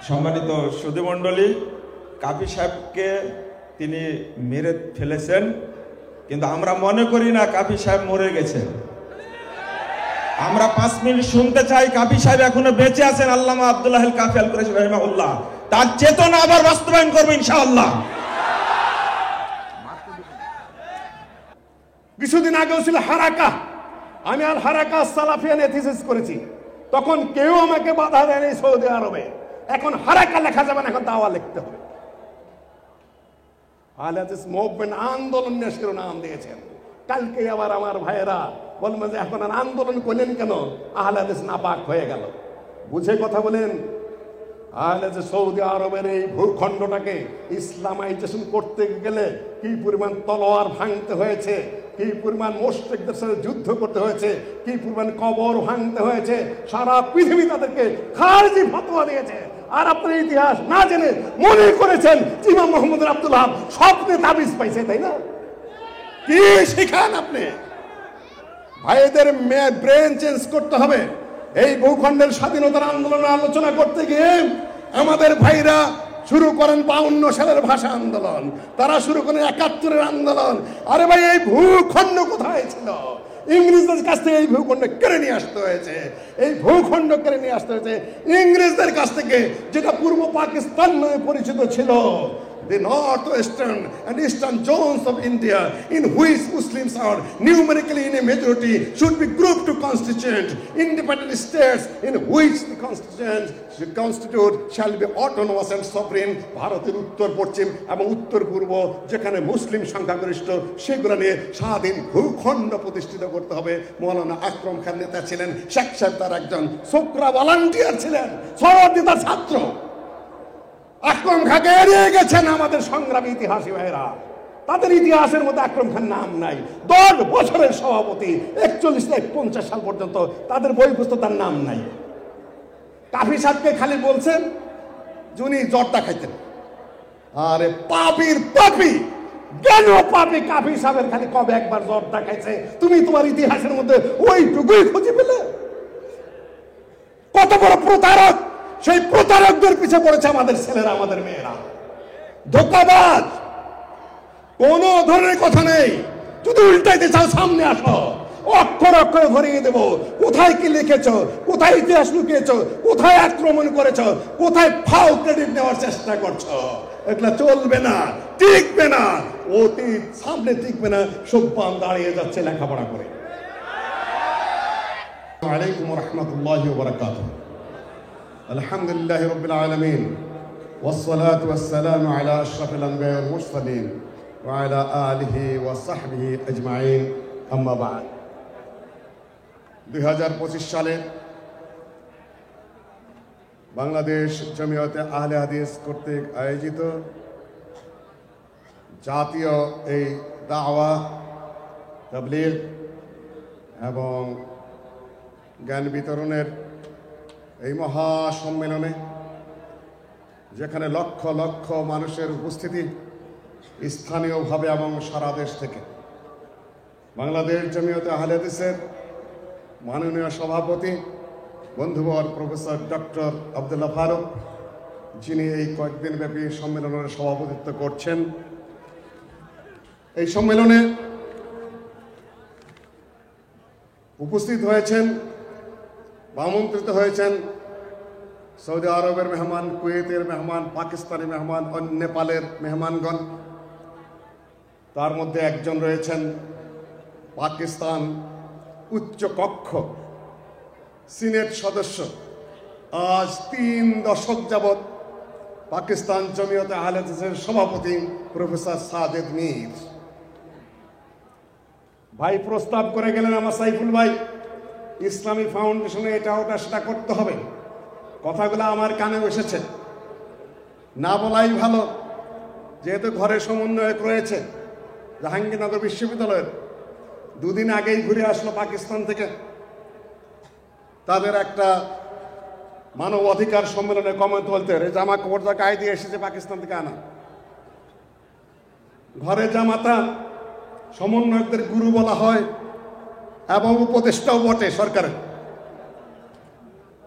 সম্মানিত সুধীমণ্ডলী, কাফি সাহেবকে তিনি মেরে ফেলেছেন, কিন্তু আমরা মনে করি না কাফি সাহেব মরে গেছেন। আমরা 5 মিনিট শুনতে চাই কাফি সাহেব এখনো বেঁচে আছেন। আল্লামা আব্দুল্লাহ আল কাফি আল কুরাইশি রাহিমাহুল্লাহ তার চেতনা আবার বাস্তবায়ন করবে ইনশাআল্লাহ। কিছুদিন আগেও ছিল হারাকা, আমি আল হারাকা সালাফিয়া নিয়ে থিসিস করেছি, তখন কেউ আমাকে বাধা দেয়নি সৌদি আরবে। এখন হারাকা লেখা যাবে না, এখন দাওয়া লিখতে হবে। আহলে হাদিস মুভমেন্ট আন্দোলন নিয়ে শিরোনাম দিয়েছেন। কালকে আবার আমার ভাইয়েরা বলবেন যে এখন আর আন্দোলন করলেন কেন, আহলে হাদিস নাপাক হয়ে গেল। বুঝে কথা বলেন। আহলে হাদিস সৌদি আরবের এই ভূখণ্ডটাকে ইসলামাইজেশন করতে গেলে কি পরিমাণ তলোয়ার ভাঙতে হয়েছে, কি পরিমাণ মুশরিকদের সাথে যুদ্ধ করতে হয়েছে, কি পরিমাণ কবর ভাঙতে হয়েছে, সারা পৃথিবী তাদেরকে খারিজি ফতোয়া দিয়েছে। আর আপনার ইতিহাস না জেনে মনে করেছেন ইমাম মোহাম্মদ আব্দুল ওয়াহাব স্বপ্নে তাবিজ পাইছে, তাই না? কি শিখান আপনি? ভাইদের ব্রেন চেঞ্জ করতে হবে। এই ভূখণ্ডের স্বাধীনতার আন্দোলনের আলোচনা করতে গিয়ে আমাদের ভাইরা শুরু করেন 52 সালের ভাষা আন্দোলন, তারা শুরু করেন 71-এর আন্দোলন। আরে ভাই, এই ভূখণ্ড কোথায় ছিল? ইংরেজদের কাছ থেকে এই ভূখণ্ড কেড়ে নিয়ে আসতে হয়েছে। এই ভূখণ্ড কেড়ে নিয়ে আসতে হয়েছে ইংরেজদের কাছ থেকে, যেটা পূর্ব পাকিস্তান নামে পরিচিত ছিল। The northwestern and eastern zones of India, in which Muslims are numerically in a majority, should be grouped to constituent independent states, in which the constitute shall be autonomous and sovereign. ভারতের উত্তর পশ্চিম এবং উত্তর পূর্ব যেখানে মুসলিম সংখ্যাগরিষ্ঠ, সেগুলো নিয়ে স্বাধীন ভূখণ্ড প্রতিষ্ঠিত করতে হবে। মৌলানা আকরম খান নেতা ছিলেন, শেখ সাহেব তার একজন ছোকরা ভলান্টিয়ার ছিলেন, সরদি তার ছাত্র। আকরম খানকে এড়িয়ে গেছেন আমাদের সংগ্রামী ইতিহাসী ভাইরা। তাদের ইতিহাসের মধ্যে আকরম খান নাম নাই। 10 বছরের সভাপতি, 41 থেকে 50 সাল পর্যন্ত তাদের বই পুস্তক তার নাম নাই। কাফি সাহেবকে খালি বলছেন যে উনি জর্দা খাইতেন। আরে পাপির পাপি, কেন পাপি কাফি সাহেবের খালি কবে একবার জর্দা খাইছে তুমি তোমার ইতিহাসের মধ্যে ওইটুকুই খুঁজে পেলে? কত বড় প্রতারক! সেই প্রতারকদের পিছে পড়েছে আমাদের ছেলেরা, আমাদের মেয়েরা। ধোঁকাবাজ, কোন ধরনের কথা নেই। যদি উল্টাইতে চাও সামনে আসো, অক্ষর অক্ষরে ধরিয়ে দেব কোথায় কি লিখেছ, কোথায় ইতিহাস লুকিয়েছ, কোথায় আক্রমণ করেছ, কোথায় ফাও ক্রেডিট নেওয়ার চেষ্টা করছো। এগুলা চলবে না, টিকবে না। অতীত সামনে টিকবে না। সব্বান দাঁড়িয়ে যাচ্ছে লেখাপড়া করে। আসসালামু আলাইকুম ওয়া রাহমাতুল্লাহি ওয়া বারাকাতুহু। আলহামদুলিল্লাহি রাব্বিল আলামিন ওয়াসসালাতু ওয়াসসালামু আলা আশরাফিল আমবিয়া ওয়াল মুরসালিন ওয়া আলা আলিহি ওয়া সাহবিহি আজমাইন, আম্মা বা'দ। 2025 সালে বাংলাদেশ জমিয়তে আহলে হাদিস কর্তৃক আয়োজিত জাতীয় এই দাওয়া, তাবলীগ এবং জ্ঞান বিতরণের এই মহা সম্মেলনে, যেখানে লক্ষ লক্ষ মানুষের উপস্থিতি স্থানীয়ভাবে এবং সারা দেশ থেকে, বাংলাদেশ জমিয়তে আহলে হাদিসের মাননীয় সভাপতি বন্ধুবর প্রফেসর ডক্টর আব্দুল্লাহ ফারুক, যিনি এই কয়েকদিন ব্যাপী সম্মেলনের সভাপতিত্ব করছেন। এই সম্মেলনে উপস্থিত হয়েছেন বা আমন্ত্রিত হয়েছেন সৌদি আরবের মেহমান, কুয়েতের মেহমান, পাকিস্তানি মেহমান, নেপালের মেহমানগণ। তার মধ্যে একজন রয়েছেন পাকিস্তান উচ্চ কক্ষ সিনেট সদস্য, আজ 3 দশক যাবৎ পাকিস্তান জমিয়তে আহলে হাদিসের সভাপতি প্রফেসর সাদেদ মীর ভাই প্রস্তাব করে গেলেন, আমার সাইফুল ভাই ইসলামী ফাউন্ডেশনে এটা ওটা সেটা করতে হবে। কথাগুলো আমার কানে এসেছে, না বলাই ভালো, যেহেতু ঘরে সমন্বয়ক রয়েছে জাহাঙ্গীরনগর বিশ্ববিদ্যালয়ের। 2 দিন আগেই ঘুরে আসলো পাকিস্তান থেকে। তাদের একটা মানব অধিকার সম্মেলনে কমেন্ট বলতে, জামা কাপড় গায়ে দিয়ে এসেছে পাকিস্তান থেকে আনা। ঘরে জামাতা সমন্বয়কদের গুরু বলা হয় এবং উপদেষ্টাও বটে সরকারের।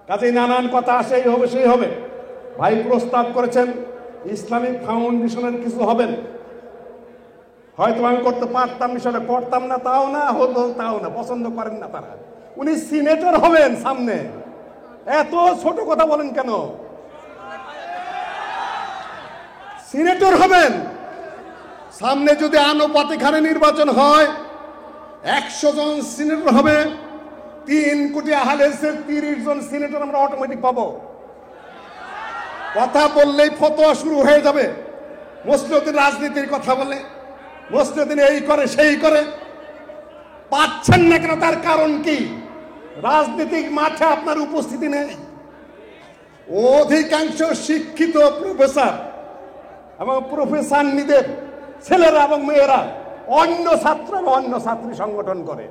কাজেই নানান কথা আসে, এই হবে সেই হবে। ভাই প্রস্তাব করেছেন ইসলামিক ফাউন্ডেশনের কিছু হবেন, হয়তো আমি করতে পারতাম, সেটা করতাম না, তাও না হতো, তাও না, পছন্দ করেন না তারা। উনি সিনেটর হবেন সামনে, এত ছোট কথা বলেন কেন? সিনেটর হবেন সামনে, যদি আনুপাতিক হারে নির্বাচন হয় 100 জন সিনেটর হবে, 3 কোটি আহলে হাদিসের 30 জন সিনেটর আমরা অটোমেটিক পাবো। কথা বললেই ফতোয়া শুরু হয়ে যাবে। মুসলিউদ্দিন রাজনীতির কথা বলে, মুসলিউদ্দিন এই করে সেই করে, পাচ্ছেন না কেন? তার কারণ কি? রাজনৈতিক মাঠে আপনার উপস্থিতি নেই। অধিকাংশ শিক্ষিত প্রফেসর এবং প্রফেসরদের ছেলেরা এবং মেয়েরা অন্য ছাত্র এবং অন্য ছাত্রী সংগঠন করে,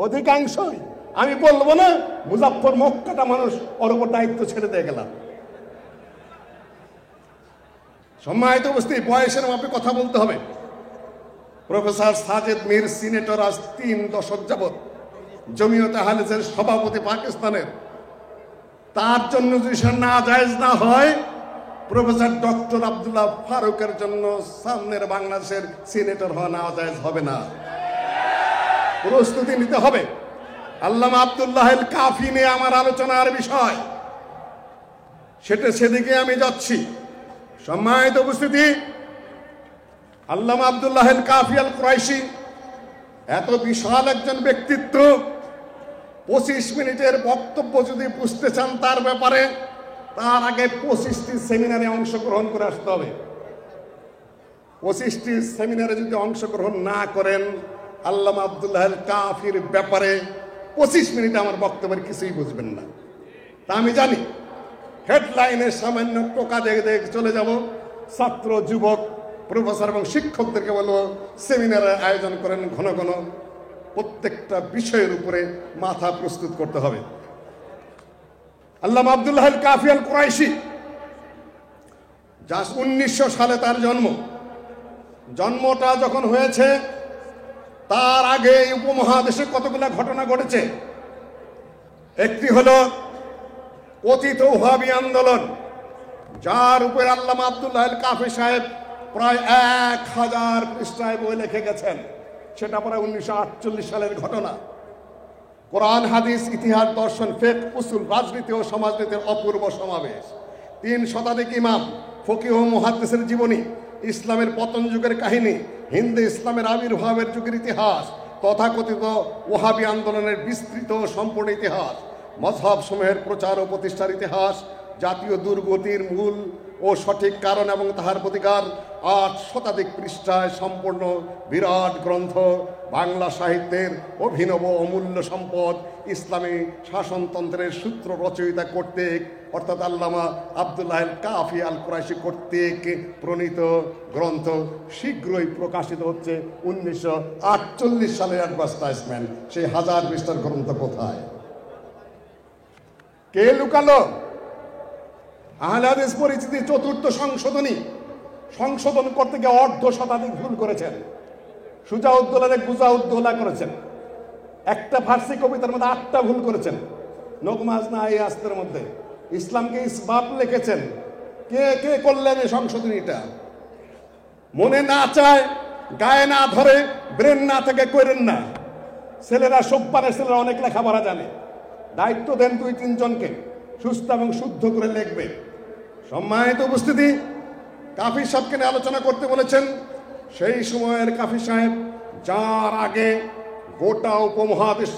অধিকাংশই। আমি বলবো না মুজাফফর মক্কাটা মানুষ ওর উপর দায়িত্ব ছেড়ে দিয়ে গেলাম। সম্মানিত উপস্থিতি, বয়সের মাপে কথা বলতে হবে। প্রফেসর সাজেদ মীর সিনেটর, আজ 3 দশক যাবৎ জমিয়তে আহলে হাদিসের সভাপতি পাকিস্তানের। তার জন্য যদি না জায়েজ না হয়, প্রফেসর ডক্টর আব্দুল্লাহ ফারুকের জন্য সামনের বাংলাদেশের সিনেটর হওয়া না জায়েজ হবে না। প্রস্তুতি নিতে হবে। আল্লামা আব্দুল্লাহ আল কাফি নিয়ে আমার আলোচনার বিষয়, সেদিকে আমি যাচ্ছি। সম্মানিত উপস্থিতি, আল্লামা আব্দুল্লাহ আল কাফি আল কুরাইশি এত বিশাল একজন ব্যক্তিত্ব, 25 মিনিটের বক্তব্য যদি বুঝতে চান তার ব্যাপারে, তার আগে 25টি সেমিনারে অংশগ্রহণ করে আসতে হবে। 25টি সেমিনারে যদি অংশগ্রহণ না করেন, আল্লামা আব্দুল্লাহ আল কাফির ব্যাপারে 25 মিনিটে আমার বক্তব্যের কিছুই বুঝবেন না। তা আমি জানি, হেডলাইনে সামান্য টোকা দেখে চলে যাব। ছাত্র, যুবক, প্রফেসর এবং শিক্ষকদেরকে বলবো সেমিনারের আয়োজন করেন ঘন ঘন, প্রত্যেকটা বিষয়ের উপরে মাথা প্রস্তুত করতে হবে। আল্লামা আব্দুল্লাহ আল কাফি আল কুরাইশি, যা 1900 সালে তার জন্মটা যখন হয়েছে, তার আগে এই উপমহাদেশে কতগুলো ঘটনা ঘটেছে। একটি হলো কথিত ওহাবি আন্দোলন, যার উপর আল্লামা আব্দুল্লাহ আল কাফি সাহেব প্রায় 1000 পৃষ্ঠায় বই লিখে গেছেন। সেটা প্রায় 1948 সালের ঘটনা। কোরআন, হাদিস, ইতিহাস, দর্শন, ফিকহ, উসুল, রাজনীতি ও সমাজনীতির অপূর্ব সমাবেশ। 3 শতাধিক ইমাম, ফকিহ ও মুহাদ্দিসের জীবনী, ইসলামের পতন যুগের কাহিনী, হিন্দু ইসলামের আবির্ভাবের যুগের ইতিহাস, তথাকথিত ওহাবি আন্দোলনের বিস্তৃত ও সম্পূর্ণ ইতিহাস, মযহাব সমূহের প্রচার ও প্রতিষ্ঠার ইতিহাস, জাতীয় দুর্গতির মূল ও সঠিক কারণ এবং তাহার প্রতিকার, 8 শতাধিক পৃষ্ঠায় সম্পূর্ণ বিরাট গ্রন্থ, বাংলা সাহিত্যের অভিনব অমূল্য সম্পদ, ইসলামী শাসনতন্ত্রের সূত্র রচয়িতা কর্তৃক অর্থাৎ আল্লামা আব্দুল্লাহ আল কাফি আল কুরাইশি কর্তৃক প্রণীত গ্রন্থ শীঘ্রই প্রকাশিত হচ্ছে। 1948 সালের অ্যাডভার্টাইজমেন্ট। সেই 1000 পৃষ্ঠার গ্রন্থ কোথায়? কে লুকালো? আহলে হাদিস পরিচিতি 4th সংশোধন করতে গিয়ে 1/2 শতাধিক ভুল করেছেন। সুজাউদ্দৌলাকে গুজাউদ্দৌলা করেছেন। একটা ফার্সি কবিতার মধ্যে 8টা ভুল করেছেন। নগমাজ না এই আস্তের মধ্যে ইসলামকে ইসবাব লিখেছেন। কে কে করলেন এই সংশোধনীটা? মনে না চায়, গায়ে না ধরে, ব্রেন না থেকে করেন না। ছেলেরা সোপানের ছেলেরা অনেক লেখাপড়া জানে। দায়িত্ব দেন 2-3 জনকে, সুস্থ এবং শুদ্ধ করে লিখবে। সম্মানিত উপস্থিতি, কাফি সাহেবকে নিয়ে আলোচনা করতে বলেছেন। সেই সময়ের কাফি সাহেব, যার আগে গোটা উপমহাদেশ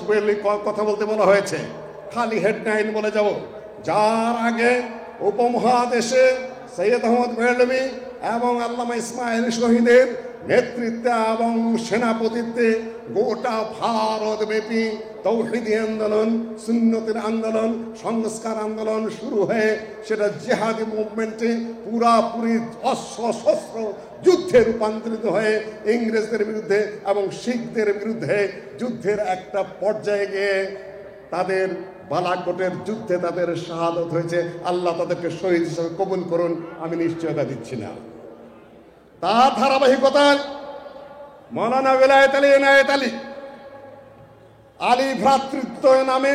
কথা বলতে বলা হয়েছে, খালি হেডলাইন বলে যাব। যার আগে উপমহাদেশে সৈয়দ আহমদ বেরলভী এবং আল্লামা ইসমাইল শহীদের নেতৃত্বে এবং সেনাপতিত্বে গোটা ভারতব্যাপী তৌহিদি আন্দোলন, সুন্নতের আন্দোলন, সংস্কার আন্দোলন শুরু হয়ে সেটা জিহাদি মুভমেন্টে পুরাপুরি অস্ত্র যুদ্ধে রূপান্তরিত হয়ে ইংরেজদের বিরুদ্ধে এবং শিখদের বিরুদ্ধে যুদ্ধের একটা পর্যায়ে গিয়ে তাদের বালাকোটের যুদ্ধে তাদের শাহাদত হয়েছে। আল্লাহ তাদেরকে শহীদ হিসেবে কবুল করুন, আমি নিশ্চয়তা দিচ্ছি না। তার ধারাবাহিকতায় মৌলানা বেলায়েত আলী এনায়েত আলী আলী ভ্রাতৃত্ব নামে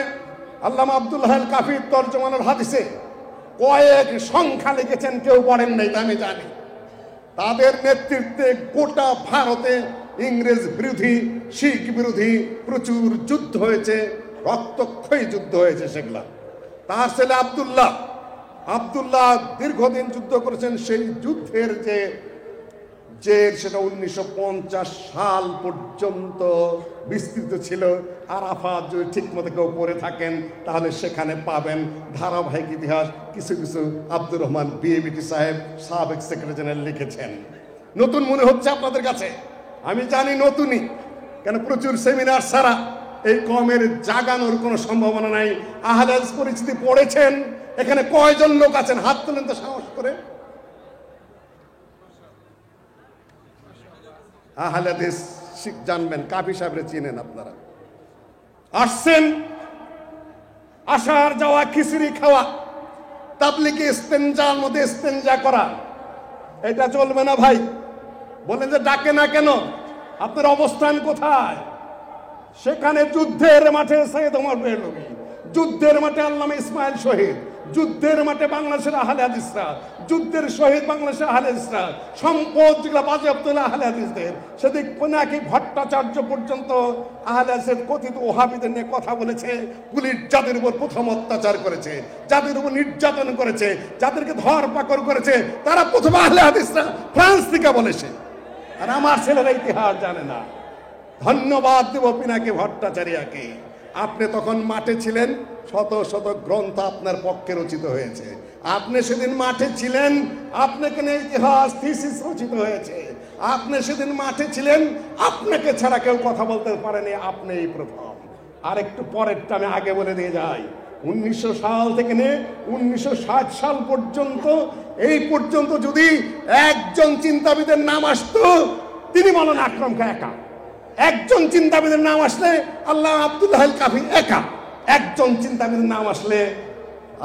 আল্লামা আব্দুল্লাহ আল কাফির তরজমানুল হাদিসে কয়েক সংখ্যা লিখেছেন, কেউ পড়েন নাই, তা আমি জানি। তাদের নেতৃত্বে গোটা ভারতে ইংরেজ বিরোধী, শিখ বিরোধী প্রচুর যুদ্ধ হয়েছে, রক্তক্ষয়ী যুদ্ধ হয়েছে সেগুলা। তার ছেলে আব্দুল্লাহ দীর্ঘদিন যুদ্ধ করেছেন। সেই যুদ্ধের যে সেটা 1950 সাল পর্যন্ত বিস্তৃত ছিল। আরাফাত যদি ঠিক মতো কেউ পড়ে থাকেন তাহলে সেখানে পাবেন ধারাবাহিক ইতিহাস। কিছু কিছু আব্দুর রহমান বিএবিটি সাহেব, সাবেক সেক্রেটারি জেনারেল লিখেছেন। নতুন মনে হচ্ছে আপনাদের কাছে, আমি জানি নতুনই, কেন প্রচুর সেমিনার ছাড়া এই কমের জাগানোর কোনো সম্ভাবনা নাই। আহলে হাদিস পরিচিতি পড়েছেন? এখানে কয়জন লোক আছেন? হাত তোলেন তো সাহস করে। আহলে হাদিস জানবেন, কাফি সাহেবরে চিনেন আপনারা। আসছেন, আসার যাওয়া, খিচুড়ি খাওয়া, তাবলিগে ইস্তেনজার মধ্যে ইস্তেনজা করা, এটা চলবে না ভাই। বলেন যে ডাকে না কেন? আপনার অবস্থান কোথায়? সেখানে যুদ্ধের মাঠে সৈয়দ ওমর বেরলভী, যুদ্ধের মাঠে আল্লামা ইসমাইল শহীদ, যুদ্ধের মাঠে বাংলাদেশের আহলে হাদিসরা, যুদ্ধের শহীদ বাংলাদেশের আহলে হাদিসরা, সম্পদ যেগুলো বাজেয়াপ্ত হলো আহলে হাদিসদের। সেদিক পিনাকি ভট্টাচার্য পর্যন্ত আহলে হাদিসের কথিত ওহাবিদের নিয়ে কথা বলেছে। পুলিশ যাদের উপর প্রথম অত্যাচার করেছে, যাদের উপর নির্যাতন করেছে, যাদেরকে ধরপাকড় করেছে, তারা প্রথম আহলে হাদিসরা ফ্রান্স থেকে বলেছে। আর আমার ছেলেরা ইতিহাস জানে না। ধন্যবাদ দেব পিনাকি ভট্টাচার্যকে। আপনি তখন মাঠে ছিলেন, শত শত গ্রন্থ আপনার পক্ষে রচিত হয়েছে। আপনি সেদিন মাঠে ছিলেন, আপনাকে নিয়ে ইতিহাস থিসিস রচিত হয়েছে। আপনি সেদিন মাঠে ছিলেন, আপনাকে ছাড়া কেউ কথা বলতে পারেনি, আপনি এই প্রথম। আর একটু পরেরটা আমি আগে বলে দিয়ে যাই। 1900 সাল থেকে নিয়ে 1960 সাল পর্যন্ত, এই পর্যন্ত যদি একজন চিন্তাবিদের নাম আসতো, তিনি মাওলানা আকরাম খাঁ একা। একজন চিন্তাবিদের নাম আসলে আল্লামা আব্দুল্লাহ আল কাফি একা। একজন চিন্তাবিদের নাম আসলে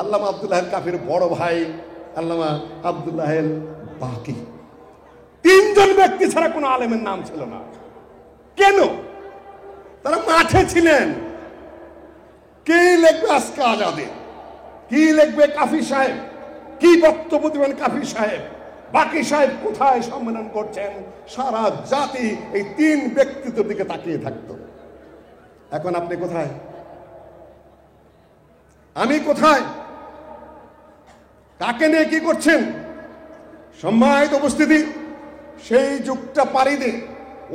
আল্লামা আব্দুল্লাহ আল কাফির বড় ভাই আল্লামা আব্দুল্লাহ আল বাকি। তিনজন ব্যক্তি ছাড়া কোনো আলেমের নাম ছিল না। কেন? তারা মাঠে ছিলেন। কি লিখবে আজকে আজাদে? কি লিখবে কাফি সাহেব? কি বক্তব্য দেবেন কাফি সাহেব? বাকি সাহেব কোথায় সম্মেলন করছেন? সারা জাতি এই তিন ব্যক্তিত্বের দিকে তাকিয়ে থাকতো। এখন আপনি কোথায়? আমি কোথায়? কাকে নিয়ে কি করছেন? সম্মানিত উপস্থিতি, সেই যুগটা পাড়ি দিয়ে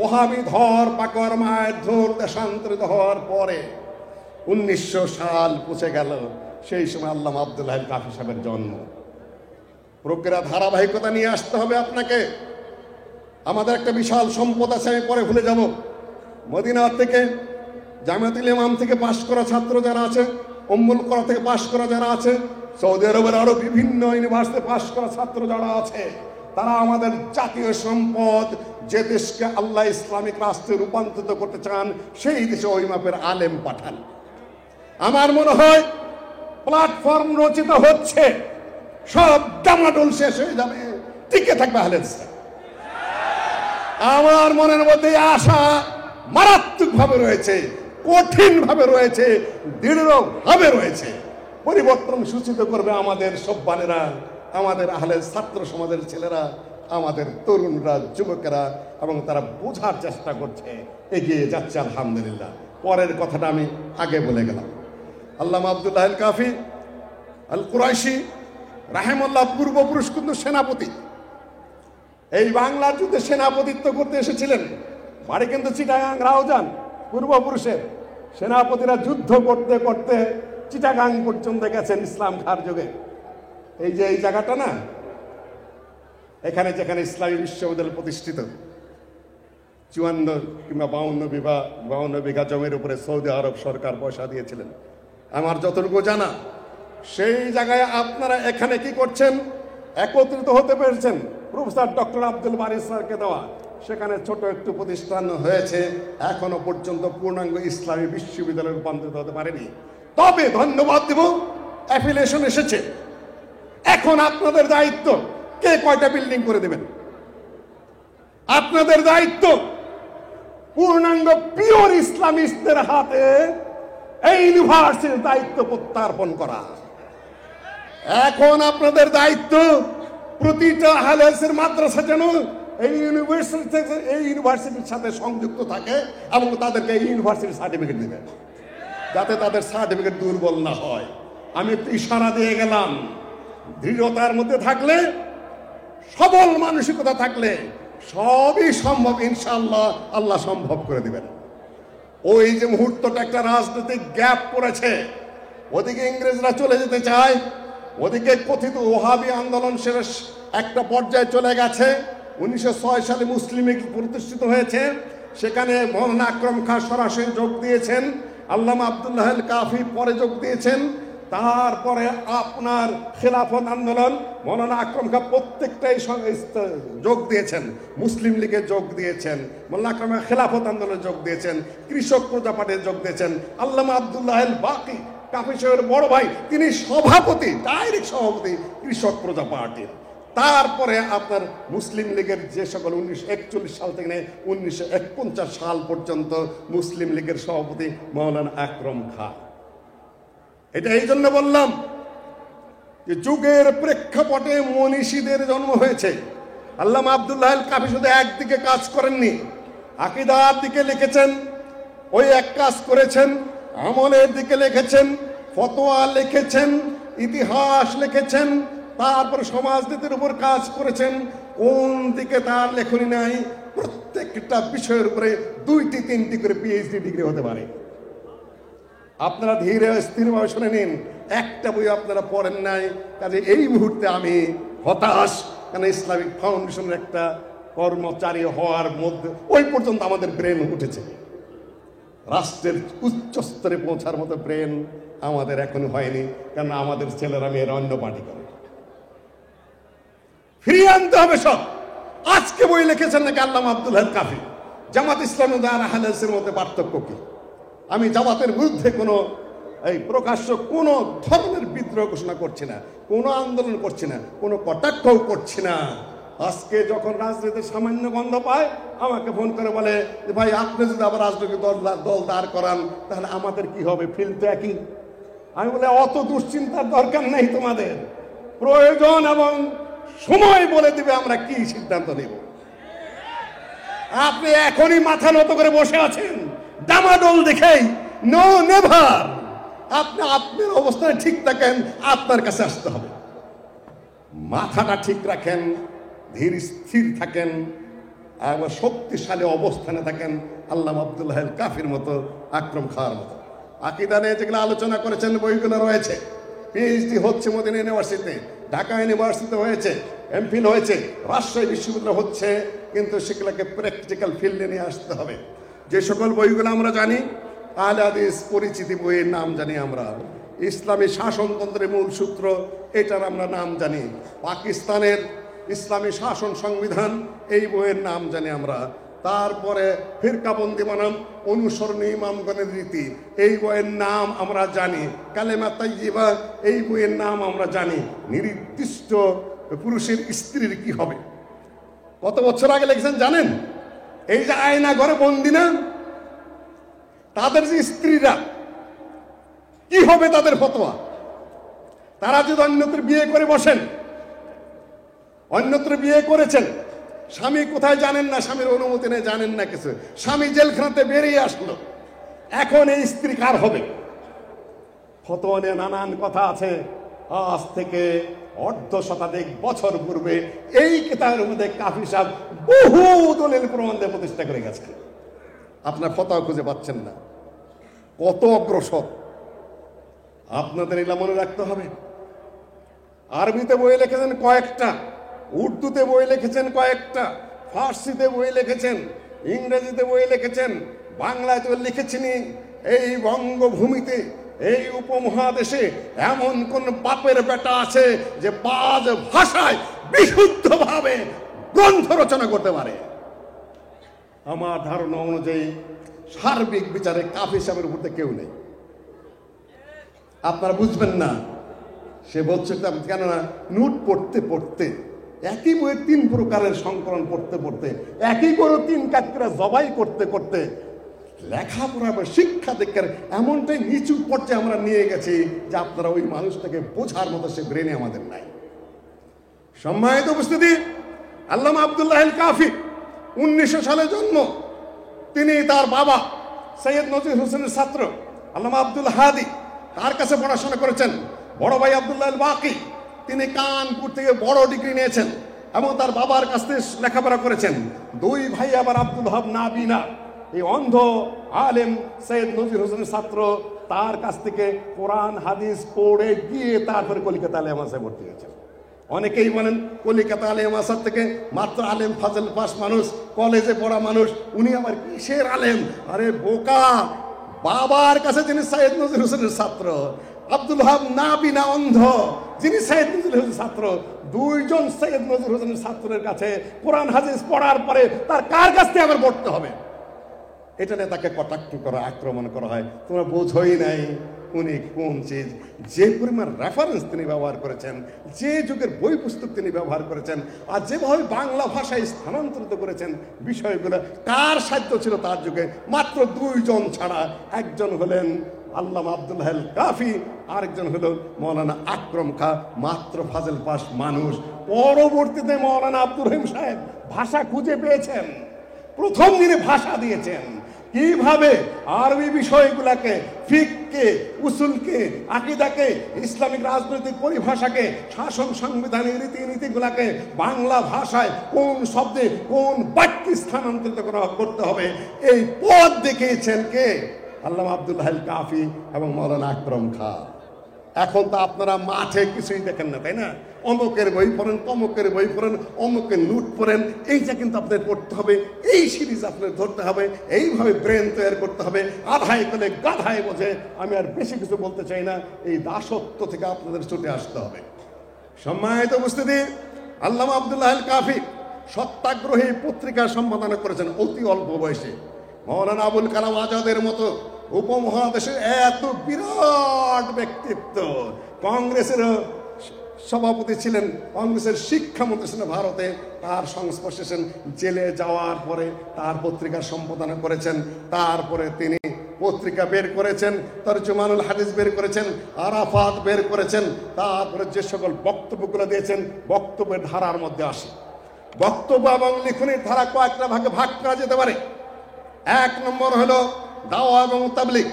ওহাবি ধর পাকর মায়ের ধর দেশান্তরিত হওয়ার পরে 1900 সাল পৌঁছে গেল। সেই সময় আল্লামা আব্দুল্লাহ আল কাফি সাহেবের জন্ম। প্রক্রিয়া ধারাবাহিকতা নিয়ে আসতে হবে আপনাকে। আমাদের একটা বিশাল সম্পদ আছে, আমি পরে ভুলে যাব। মদিনা থেকে, জামিয়াতুল ইমাম থেকে পাশ করা ছাত্র যারা আছে, উম্মুল কোরা থেকে পাশ করা যারা আছে, সৌদি আরবের আরো বিভিন্ন ইউনিভার্সিটি পাশ করা ছাত্র যারা আছে, তারা আমাদের জাতীয় সম্পদ। যে দেশকে আল্লাহ ইসলামিক রাষ্ট্রে রূপান্তরিত করতে চান, সেই দেশে ওই মাপের আলেম পাঠান। আমার মনে হয় প্ল্যাটফর্ম রচিত হচ্ছে, সব ডামাডোল শেষ হয়ে যাবে, টিকে থাকবে আহলে হাদিস। আমার মনের মধ্যে আশা মারাত্মক ভাবে রয়েছে, কঠিন ভাবে রয়েছে, দৃঢ় ভাবে রয়েছে। পরিবর্তন সূচিত করবে আমাদের সব্বানেরা, আমাদের আহলে ছাত্র সমাজের ছেলেরা, আমাদের তরুণরা, যুবকেরা, এবং তারা বোঝার চেষ্টা করছে, এগিয়ে যাচ্ছে আলহামদুলিল্লাহ। পরের কথাটা আমি আগে বলে গেলাম। আল্লামা আব্দুল্লাহ আল কাফি আল কুরাইশি রাহিমাহুল্লাহ পূর্বপুরুষ কিন্তু সেনাপতি। এই বাংলার যুদ্ধে সেনাপতিত্ব করতে এসেছিলেন। বাড়ি কিন্তু চিটাগাং রাউজান। পূর্বপুরুষের সেনাপতিরা যুদ্ধ করতে করতে চিটাগাং পর্যন্ত গেছেন ইসলাম খার যুগে। এই যে এই জায়গাটা না, এখানে যেখানে ইসলামী বিশ্ববিদ্যালয় প্রতিষ্ঠিত, 54 কিংবা 52 বিঘা জমির উপরে সৌদি আরব সরকার পয়সা দিয়েছিলেন আমার যতটুকু জানা। সেই জায়গায় আপনারা এখানে কি করছেন? একত্রিত হতে পেরেছেন। প্রফেসর ডক্টর আব্দুল বারী স্যারকে দেওয়া সেখানে ছোট একটু প্রতিষ্ঠান হয়েছে, এখনো পর্যন্ত পূর্ণাঙ্গ ইসলামী বিশ্ববিদ্যালয়ে রূপান্তরিত হতে পারেনি। তবে ধন্যবাদ দেব, অ্যাফিলিয়েশন এসেছে। এখন আপনাদের দায়িত্ব, কে কয়টা বিল্ডিং করে দেবেন? আপনাদের দায়িত্ব পূর্ণাঙ্গ পিওর ইসলামিস্টদের হাতে এই ইউনিভার্সিটির দায়িত্ব প্রত্যার্পণ করা। এখন আপনাদের দায়িত্ব প্রতিটা হালেসের মাদ্রাসা যেন এই ইউনিভার্সিটির সাথে সংযুক্ত থাকে এবং তাদেরকে এই ইউনিভার্সিটির সার্টিফিকেট দেবেন, যাতে তাদের সার্টিফিকেট দুর্বল না হয়। আমি একটু ইশারা দিয়ে গেলাম, দৃঢ়তার মধ্যে থাকলে, সবল মানসিকতা থাকলে সবই সম্ভব ইনশাআল্লাহ। আল্লাহ সম্ভব করে দিবেন। ওই যে মুহূর্তটা একটা রাজনৈতিক গ্যাপ পড়েছে, ওদিকে ইংরেজরা চলে যেতে চায়, ওদিকে কথিত ওহাবি আন্দোলন শেষ একটা পর্যায়ে চলে গেছে। 1906 সালে মুসলিম লীগ প্রতিষ্ঠিত হয়েছে, সেখানে মৌলানা আকরম খাঁ সরাসরি যোগ দিয়েছেন, আল্লামা আব্দুল্লাহ আল কাফি পরে যোগ দিয়েছেন। তারপরে আপনার খেলাফত আন্দোলন, মৌলানা আকরম খাঁ প্রত্যেকটাই যোগ দিয়েছেন, মুসলিম লীগে যোগ দিয়েছেন, মৌলানা আকরম খাঁ খেলাফত আন্দোলনে যোগ দিয়েছেন, কৃষক প্রজা পার্টিতে যোগ দিয়েছেন। আল্লামা আব্দুল্লাহ আল বাকি কাফি সাহেবের বড় ভাই, তিনি সভাপতি, ডাইরেক্ট সভাপতি কৃষক প্রজা পার্টির। তারপরে আপনার মুসলিম লীগের যে সকল 1941 সাল থেকে 1949 সাল পর্যন্ত মুসলিম লীগের সভাপতি মৌলানা আকরম খাঁ। এটা এই জন্য বললাম যে যুগের প্রেক্ষাপটে মনীষীদের জন্ম হয়েছে। আল্লামা আব্দুল্লাহ আল কাফি শুধু একদিকে কাজ করেননি, আকীদার দিকে লিখেছেন, ওই এক কাজ করেছেন, আমলের দিকে লিখেছেন, ফতোয়া লিখেছেন, ইতিহাস লিখেছেন, তারপর সমাজনীতির উপর কাজ করেছেন। কোন দিকে তার লেখনী নাই? প্রত্যেকটা বিষয়ের উপরে 2টি 3টি করে পিএইচডি ডিগ্রি হতে পারে। আপনারা ধীরে স্থিরভাবে শুনে নিন, একটা বই আপনারা পড়েন নাই, কাজে এই মুহূর্তে আমি হতাশ। কেন ইসলামিক ফাউন্ডেশনের একটা কর্মচারী হওয়ার মধ্যে ওই পর্যন্ত আমাদের ব্রেন উঠেছে, রাষ্ট্রের উচ্চ স্তরে পৌঁছার মতো ব্রেন আমাদের এখনো হয়নি, কারণ আমাদের ছেলেরা মেয়েরা অন্য পার্টি করে। ফিরিয়ে আনতে হবে সব। আজকে বই লিখেছেন নাকি আল্লামা আব্দুল্লাহ আল কাফি। জামাত ইসলামী আর আহলের মধ্যে পার্থক্য কি? আমি জামাতের বিরুদ্ধে কোনো প্রকাশ্য কোনো ধরনের বিদ্রোহ ঘোষণা করছি না, কোনো আন্দোলন করছি না, কোনো কটাক্ষও করছি না। আজকে যখন রাজনীতির সামান্য গন্ধ পায় আমাকে ফোন করে বলে যে ভাই আপনি যদি আবার রাজনৈতিক দল দাঁড় করান তাহলে আমাদের কি হবে? ফিল তো একই। আমি বলে অত দুশ্চিন্তার দরকার নেই, তোমাদের প্রয়োজন এবং সময় বলে দিবে আমরা কি সিদ্ধান্ত নেব। আপনি এখনই মাথা নত করে বসে আছেন ডামাডোল দেখেই। No never. আপনি আপনার অবস্থায় ঠিক থাকেন, আপনার কাছে আসতে হবে। মাথাটা ঠিক রাখেন, ধীর স্থির থাকেন, আর শক্তিশালী অবস্থানে থাকেন, আল্লামা আব্দুল্লাহ আল কাফির মতো, আকরম খাঁর মতো। আকীদা নিয়ে যেগুলো আলোচনা করেছেন বইগুলো রয়েছে। পিএইচডি হচ্ছে মদিনা ইউনিভার্সিটিতে, ঢাকা ইউনিভার্সিটিতে হয়েছে, এমফিল হয়েছে, রাজশাহী বিশ্ববিদ্যালয় হচ্ছে, কিন্তু সেগুলোকে প্র্যাকটিক্যাল ফিল্ডে নিয়ে আসতে হবে। যে সকল বইগুলো আমরা জানি, আহলে হাদিস পরিচিতি বইয়ের নাম জানি আমরা, ইসলামী শাসনতন্ত্রের মূল সূত্র এটার আমরা নাম জানি, পাকিস্তানের ইসলামী শাসন সংবিধান এই বইয়ের নাম জানি আমরা, তারপরে ফিরকাবন্দি বনাম অনুসরণীয় ইমামগণের রীতি এই বইয়ের নাম আমরা জানি, কালেমা তাইয়্যিবা এই বইয়ের নাম আমরা জানি। নির্দিষ্ট পুরুষের স্ত্রীর কি হবে কত বছর আগে লিখেছেন জানেন? এই যে আয়না ঘরে বন্দি না, তাদের যে স্ত্রীরা কি হবে তাদের ফতোয়া। তারা যদি অন্যত্র বিয়ে করে বসেন, অন্যত্র বিয়ে করেছেন, স্বামী কোথায় জানেন না, স্বামীর অনুমতি নেই, জানেন না কিছু, স্বামী জেলখানাতে বেরিয়ে আসলো, এখন এই স্ত্রী কার হবে? ফতোয়া নিয়ে নানান কথা আছে। আজ থেকে অর্ধ শতাধিক বছর পূর্বে এই কিতাবের মধ্যে কাফি সাহেব বহু দলিল প্রমাণ দিয়ে প্রতিষ্ঠা করে গেছে। আপনার ফতোয়া খুঁজে পাচ্ছেন না, কত অগ্রসর। আপনাদের এগুলা মনে রাখতে হবে। আরবিতে বই লিখেছেন কয়েকটা, উর্দুতে বই লিখেছেন কয়েকটা, ফার্সিতে বই লিখেছেন, ইংরেজিতে বই লিখেছেন, বাংলায় তো লিখেছেনই। এই বঙ্গভূমিতে, এই উপমহাদেশে এমন কোন বাপের বেটা আছে যে বাজ ভাষায় বিশুদ্ধভাবে গ্রন্থ রচনা করতে পারে? আমার ধারণা অনুযায়ী সার্বিক বিচারে কাফি সাহেবের উপর কেউ নেই। আপনারা বুঝবেন না, সে বলছে কেননা নোট পড়তে পড়তে, একই বইয়ে 3 প্রকারের সংকলন পড়তে পড়তে, একই করে 3 কাকরা জবাই করতে করতে লেখাপড়া বা শিক্ষা দীক্ষার এমনটাই নিচু পর্যায়ে আমরা নিয়ে গেছি যে আপনারা ওই মানুষটাকে বোঝার মতো সে ব্রেনে আমাদের নাই। সম্মানিত উপস্থিতি, আল্লামা আব্দুল্লাহ আল কাফি 1900 সালে জন্ম। তিনি তার বাবা সৈয়দ নজির হোসেনের ছাত্র আল্লামা আব্দুল হাদি, তার কাছে পড়াশোনা করেছেন। বড় ভাই আব্দুল্লাহ আল বাকি, তিনি কানপুর থেকে বড় ডিগ্রি নিয়েছেন এবং তার বাবার কাছ থেকে লেখাপড়া করেছেন। দুই ভাই আবার আব্দুল হাব নাবিনা, এই অন্ধ আলেম সৈয়দ নজির হোসেনের ছাত্র, তার কাছ থেকে কোরআন হাদিস পড়ে গিয়ে তারপরে কলিকাতা আলেম মাদ্রাসায় ভর্তি হয়েছেন। অনেকেই বলেন কলিকাতা আলেম মাদ্রাসা থেকে মাত্র আলেম ফাজল পাস মানুষ, কলেজে পড়া মানুষ, উনি আবার কিসের আলেম? আরে বোকা, বাবার কাছে যিনি সৈয়দ নজির হোসেনের ছাত্র, আব্দুল হাব নাবিনা অন্ধ, যিনি সৈয়দ নজির হোসেনের ছাত্র, দুইজন সৈয়দ নজির হোসেনের ছাত্রের কাছে কোরআন হাদিস পড়ার পরে তার কার কাছ থেকে আবার পড়তে হবে? এটা নিয়ে তাকে কটাক্ষ করা, আক্রমণ করা হয়। তোমরা বোঝোই নাই উনি কোন চিজ। যে পরিমাণ রেফারেন্স তিনি ব্যবহার করেছেন, যে যুগের বই পুস্তক তিনি ব্যবহার করেছেন, আর যেভাবে বাংলা ভাষায় স্থানান্তরিত করেছেন বিষয়গুলো, কার সাধ্য ছিল তার যুগে? মাত্র দুইজন ছাড়া, একজন হলেন আল্লামা আব্দুল্লাহ আল কাফি, আরেকজন হলো মৌলানা আকরম খা, মাত্র ফাজল পাস মানুষ। পরবর্তীতে মৌলানা আব্দুর রহিম সাহেব ভাষা খুঁজে পেয়েছেন, প্রথম দিনে ভাষা দিয়েছেন। কিভাবে আরবি বিষয়গুলাকে, ফিককে, উসুলকে, আকীদাকে, ইসলামিক রাজনৈতিক পরিভাষাকে, শাসন সংবিধানের রীতিনীতিগুলাকে বাংলা ভাষায় কোন শব্দে কোন বাক্যে স্থানান্তরিত করতে হবে, এই পথ দেখিয়েছেন কে? আল্লামা আব্দুল্লাহ আল কাফি এবং মৌলানা আকরম খা। এখন তো আপনারা মাঠে কিছুই দেখেন না, তাই না? অমুকের বই পড়েন, তমুকের বই পড়েন, অমুকের নোট পড়েন। এইটা কিন্তু আপনাদের পড়তে হবে, এই সিরিজ আপনাদের ধরতে হবে, এইভাবে ব্রেন তৈরি করতে হবে। আধায় করলে গাধায় বোঝে। আমি আর বেশি কিছু বলতে চাই না, এই দাসত্ব থেকে আপনাদের ছুটে আসতে হবে। সম্মানিত উপস্থিতি, আল্লামা আব্দুল্লাহ আল কাফি সত্যাগ্রহী পত্রিকা সম্পাদনা করেছেন অতি অল্প বয়সে। মৌলানা আবুল কালাম আজাদের মতো উপমহাদেশের এত বিরাট ব্যক্তিত্ব, কংগ্রেসের সভাপতি ছিলেন, কংগ্রেসের শিক্ষামন্ত্রী ছিলেন ভারতে, তার সংস্পর্শে জেলে যাওয়ার পরে তার পত্রিকা সম্পাদনা করেছেন। তারপরে তিনি পত্রিকা বের করেছেন, তরজমানুল হাদিস বের করেছেন, আরাফাত বের করেছেন। তারপরে যে সকল বক্তব্যগুলো দিয়েছেন, বক্তব্যের ধারার মধ্যে আসে। বক্তব্য এবং লিখনের ধারা কয়েকটা ভাগে ভাগ করা যেতে পারে। এক নম্বর হলো দাওয়া এবং তাবলিগ।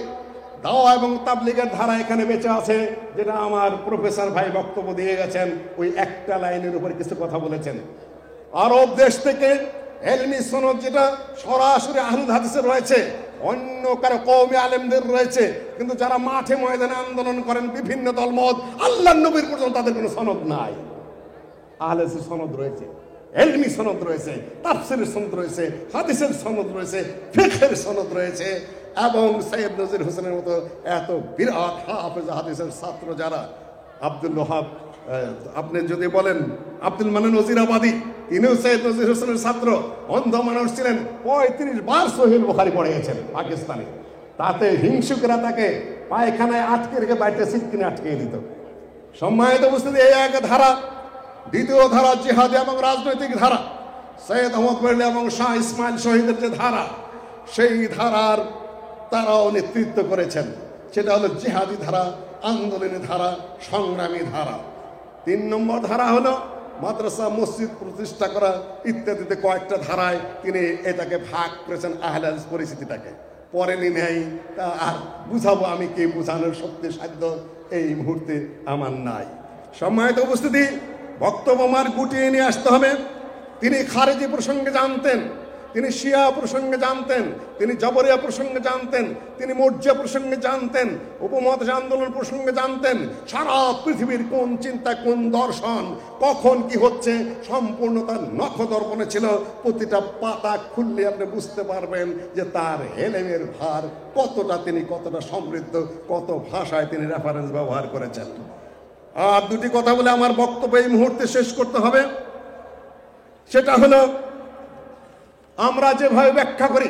দাওয়া এবং তাবলিগের ধারা এখানে বেঁচে আছে, যেটা আমার প্রফেসর ভাই বক্তব্য দিয়ে গেছেন। ওই একটা লাইনের উপরে কিছু কথা বলেছেন। আরব দেশ থেকে এলমি সনদ, যেটা সরাসরি আহলুল হাদিসের রয়েছে, অন্য কারো কওমি আলেমদের রয়েছে, কিন্তু যারা মাঠে ময়দানে আন্দোলন করেন বিভিন্ন দলমত, আল্লাহর নবীর পর্যন্ত তাদের কোনো সনদ নাই। আহলে হাদিসের সনদ রয়েছে, এলমি সনদ রয়েছে, তাফসীরের সনদ রয়েছে, হাদিসের সনদ রয়েছে, ফিকহের সনদ রয়েছে। এবং সৈয়দ নজির হোসেনের মতো এত বিরাট হাফেজ হাদিসের ছাত্র যারা, আব্দুল ওহাব, আপনি যদি বলেন আব্দুল মান্নান নজিরাবাদী, তিনিও সৈয়দ নজির হোসেনের ছাত্র, অন্ধ মানুষ ছিলেন, 35 বার সহিহ বুখারী পড়িয়েছেন পাকিস্তানে। তাতে হিংসুকরা তাকে পায়খানায় আটকে রেখে বাড়িতে সিটকিনে আটকে দিত। সম্মানিত উপস্থিতি, এই এক ধারা। দ্বিতীয় ধারা জিহাদ এবং রাজনৈতিক ধারা, সৈয়দ আহমদ বেরলি এবং শাহ ইসমাইল শহীদের যে ধারা, সেই ধারার তারাও নেতৃত্ব করেছেন। সেটা হলো জিহাদি ধারা, আন্দোলনী ধারা, সংগ্রামী ধারা। 3 নম্বর ধারা হলো মাদ্রাসা মসজিদ প্রতিষ্ঠা করা ইত্যাদিতে কয়েকটা ধারায় তিনি এটাকে ভাগ করেছেন আহলে হাদিস পরিস্থিতিটাকে। পরেনি নেই, তা আর বুঝাবো আমি কে, বোঝানোর শক্তি সাধ্য এই মুহূর্তে আমার নাই। সম্মানিত উপস্থিতি, বক্তব্য আমার গুটিয়ে নিয়ে আসতে হবে। তিনি খারেজি প্রসঙ্গে জানতেন, তিনি শিয়া প্রসঙ্গে জানতেন, তিনি জবরিয়া প্রসঙ্গে জানতেন, তিনি মর্জিয়া প্রসঙ্গে জানতেন, উপমহাদেশ আন্দোলন প্রসঙ্গে জানতেন। সারা পৃথিবীর কোন চিন্তা, কোন দর্শন, কখন কি হচ্ছে, সম্পূর্ণ তার নখদর্পণে ছিল। প্রতিটা পাতা খুললে আপনি বুঝতে পারবেন যে তার হেলেমের ভার কতটা, তিনি কতটা সমৃদ্ধ, কত ভাষায় তিনি রেফারেন্স ব্যবহার করেছেন। আর দুটি কথা বলে আমার বক্তব্য এই মুহূর্তে শেষ করতে হবে। সেটা হলো, আমরা যেভাবে ব্যাখ্যা করি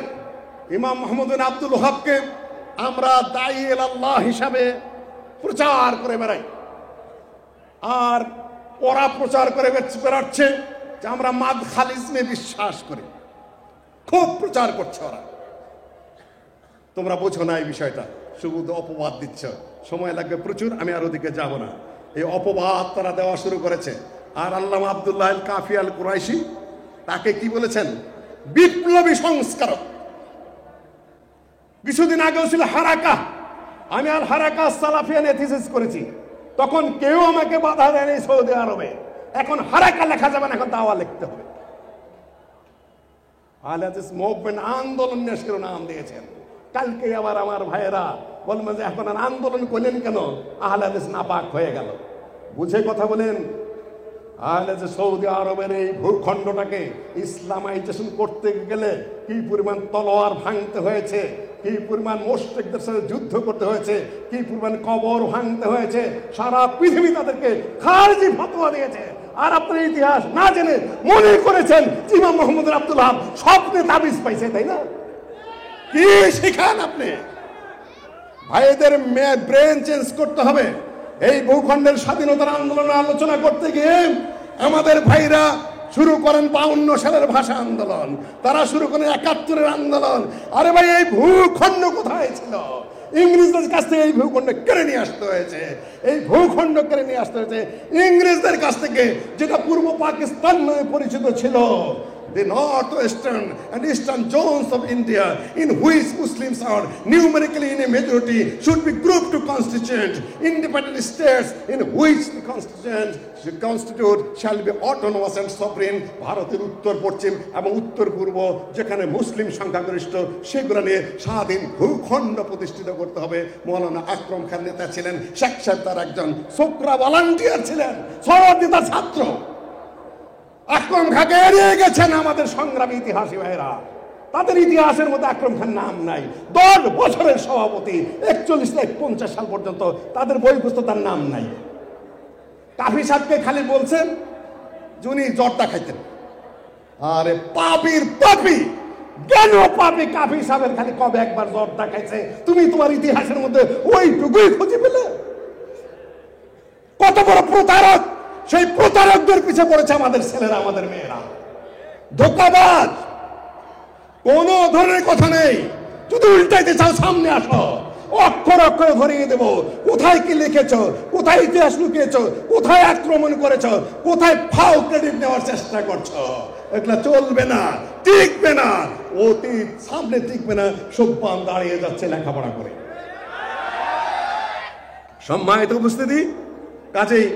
ইমাম মুহাম্মদ বিন আব্দুল ওয়াহাবকে, আমরা দাঈ ইলাল্লাহ হিসাবে প্রচার করে বেড়াই, আর ওরা প্রচার করে বেড়াচ্ছে যে আমরা মাদখালিজমে বিশ্বাস করি। খুব প্রচার করছে ওরা। তোমরা বোঝো না এই বিষয়টা, শুধু অপবাদ দিচ্ছ, সময় লাগবে প্রচুর, আমি আর ওদিকে যাব না। এই অপবাদ তারা দেওয়া শুরু করেছে। আর আল্লামা আব্দুল্লাহ আল কাফি আল কুরাইশি তাকে কি বলেছেন? বিপ্লবী সংস্কারক। কিছুদিন আগেও ছিল হারাকা, আমি আর হারাকা সালাফিয়া নিয়ে থিসিস করেছি, তখন কেউ আমাকে বাধা দেয়নি সৌদি আরবে। এখন হারাকা লেখা যাবে না, এখন দাওয়া লিখতে হবে। আহলে হাদিস মুভমেন্ট আন্দোলন নিয়ে শিরোনাম দিয়েছেন। কালকে আবার আমার ভাইয়েরা বলবেন যে এখন আর আন্দোলন করলেন কেন, আহলে হাদিস নাপাক হয়ে গেল। বুঝে কথা বলেন। আহলে হাদিস সৌদি আরবের এই ভূখণ্ডটাকে ইসলামাইজেশন করতে গেলে কি পরিমাণ তলোয়ার ভাঙতে হয়েছে, কি পরিমাণ মুশরিকদের সাথে যুদ্ধ করতে হয়েছে, কি পরিমাণ কবর ভাঙতে হয়েছে, সারা পৃথিবী তাদেরকে খারিজি ফতোয়া দিয়েছে। আর আপনার ইতিহাস না জেনে মনে করেছেন ইমাম মোহাম্মদ আব্দুল ওয়াহাব স্বপ্নে তাবিজ পাইছে, তাই না? কি শিখান আপনি? ভাইদের ব্রেন চেঞ্জ করতে হবে। এই ভূখণ্ডের স্বাধীনতার আন্দোলনে আলোচনা করতে গিয়ে আমাদের ভাইরা শুরু করেন 52 সালের ভাষা আন্দোলন, তারা শুরু করেন 71-এর আন্দোলন। আরে ভাই, এই ভূখণ্ড কোথায় ছিল? ইংরেজদের কাছ থেকে এই ভূখণ্ড কেড়ে নিয়ে আসতে হয়েছে। এই ভূখণ্ড কেড়ে নিয়ে আসতে হয়েছে ইংরেজদের কাছ থেকে, যেটা পূর্ব পাকিস্তান নামে পরিচিত ছিল। The northwestern and eastern zones of India, in which Muslims are numerically in a majority, should be grouped to constituent independent states, in which the constitute shall be autonomous and sovereign. ভারতের উত্তর পশ্চিম এবং উত্তর পূর্ব যেখানে মুসলিম সংখ্যাগরিষ্ঠ, সেগুলো নিয়ে স্বাধীন ভূখণ্ড প্রতিষ্ঠিত করতে হবে। মৌলানা আকরম খান নেতা ছিলেন, শেখ সাহেব তার একজন ছোকরা ভলান্টিয়ার ছিলেন, সরদিতা ছাত্র। আকরম খানকে এড়িয়ে গেছেন আমাদের সংগ্রামী ইতিহাসী ভাইরা। তাদের ইতিহাসের মধ্যে আকরম খান নাম নাই। 10 বছরের সভাপতি, 41 থেকে 50 সাল পর্যন্ত তাদের বই পুস্তকের নাম নাই। কাফি সাহেবকে খালি বলছেন যে উনি জর্দা খাইতেন। আরে পাপির পাপি, কেন পাপি? কাফি সাহেবের খালি কবে একবার জর্দা খাইছে তুমি তোমার ইতিহাসের মধ্যে ওইটুকুই খুঁজে পেলে? কত বড় প্রতারক! সেই প্রতারকদের পিছে পড়েছে আমাদের ছেলেরা, আমাদের মেয়েরা। ধোঁকাবাজ, কোন ধরনের কথা নেই। যদি উল্টাইতে চাও সামনে আসো, অক্ষর অক্ষরে ধরিয়ে দেব। কোথায় কি লিখেছ, কোথায় ইতিহাস লুকিয়েছ, কোথায় আক্রমণ করেছ, কোথায় ফাও ক্রেডিট নেওয়ার চেষ্টা করছো। এগুলা চলবে না, টিকবে না। অতীত সামনে টিকবে না। সব্বান দাঁড়িয়ে যাচ্ছে লেখাপড়া করে। সম্মানিত উপস্থিতি, কাজেই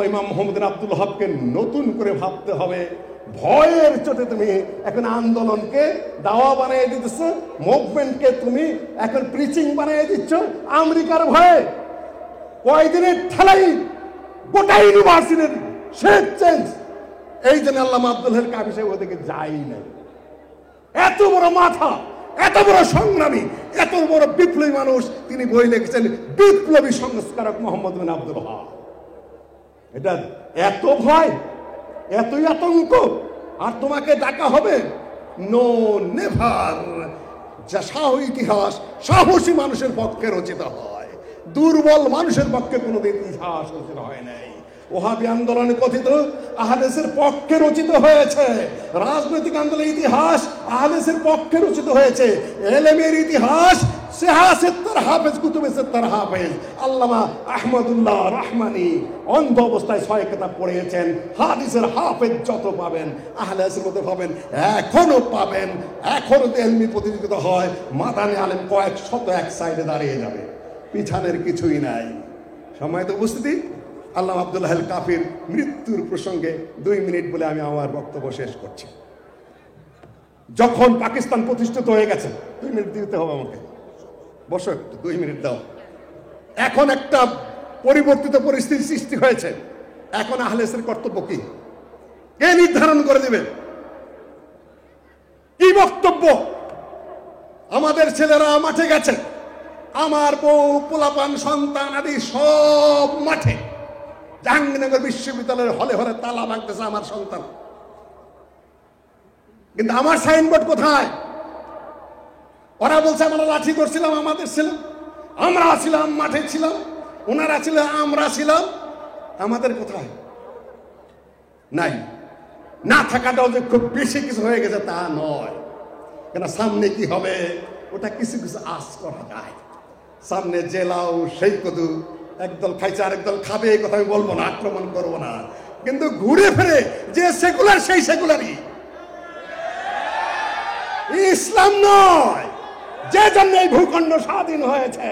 ইমাম মোহাম্মদ আব্দুল ওয়াহাবকে নতুন করে ভাবতে হবে। ভয়ের চোটে তুমি এখন আন্দোলনকে দাওয়া বানিয়ে দিচ্ছ, মুভমেন্টকে তুমি এখন প্রিচিং বানিয়ে দিচ্ছ আমেরিকার ভয়ে। কয়দিনের ঠেলাই গোটা ইউনিভার্সিটির শেষ চেঞ্জ। এই জন্য আল্লামা আব্দুল ওয়াহাব কাফি সাহেব ওদিকে যাই নাই। এত বড় মাথা, এত বড় সংগ্রামী, এত বড় বিপ্লবী মানুষ, তিনি বই লিখেছেন বিপ্লবী সংস্কারক মোহাম্মদ বিন আব্দুল ওয়াহাব। এটা এত ভয়, এতই আতঙ্ক, আর তোমাকে ডাকা হবে? No, never. যা ইতিহাস সাহসী মানুষের পক্ষে রচিত হয়, দুর্বল মানুষের পক্ষে কোনোদিন ইতিহাস রচিত হয় নাই। ওহাবী আন্দোলনে কথিত আহলেসের পক্ষে রচিত হয়েছে। রাজনৈতিক আন্দোলনের ইতিহাস আহলেসের পক্ষে রচিত হয়েছে। এলেমের ইতিহাস সিয়াসেত্তার হাফেজ, কুতুবে সিত্তার হাফেজ আল্লামা আহমদুল্লাহ রহমানী অন্ধ অবস্থায় 6 কিতাব পড়িয়েছেন। হাদিসের হাফেজ যত পাবেন আহলে হাদিসের মধ্যে পাবেন, এখনো পাবেন। এখনো এলমি প্রতিযোগিতা হয়, মাদানী আলেম কয়েক শত এক সাইডে দাঁড়িয়ে যাবে, পিছানের কিছুই নাই। সম্মানিত উপস্থিতি, আল্লামা আব্দুল ওয়াহাব কাফির মৃত্যুর প্রসঙ্গে 2 মিনিট বলে আমি আমার বক্তব্য শেষ করছি। যখন পাকিস্তান প্রতিষ্ঠিত হয়ে গেছে, 2 মিনিট দিতে হবে আমাকে, বসো একটু, 2 মিনিট দাও। এখন একটা পরিবর্তিত পরিস্থিতি সৃষ্টি হয়েছে। এখন আহলেসের কর্তব্য কি? কে নির্ধারণ করে দিবে? কি বক্তব্য? আমাদের ছেলেরা মাঠে গেছে, আমার বউ, পোলাপান, সন্তান আদি সব মাঠে। জাহাঙ্গীরনগর বিশ্ববিদ্যালয়ের হলে হলে তালা ভাঙতেছে আমার সন্তান, কিন্তু আমার সাইনবোর্ড কোথায়? ওরা বলছে আমরা লাঠি করছিলাম, আমাদের ছিলাম, আমরা ছিলাম, মাঠে ছিলাম, ওনারা ছিল, আমরা ছিলাম, আমাদের কোথায়? নাই। না থাকাটাও যে খুব বেশি কিছু হয়ে গেছে তা নয়, কেন সামনে কি হবে ওটা কিছু কিছু আশ করা যায়। সামনে জেলাও সেই কদু, একদল খাইছে আরেকদল খাবে, এই কথা আমি বলবো না, আক্রমণ করবো না, কিন্তু ঘুরে ফিরে যে সেকুলার সেই সেকুলারই, ইসলাম নয়। যে জন্য এই ভূখণ্ড স্বাধীন হয়েছে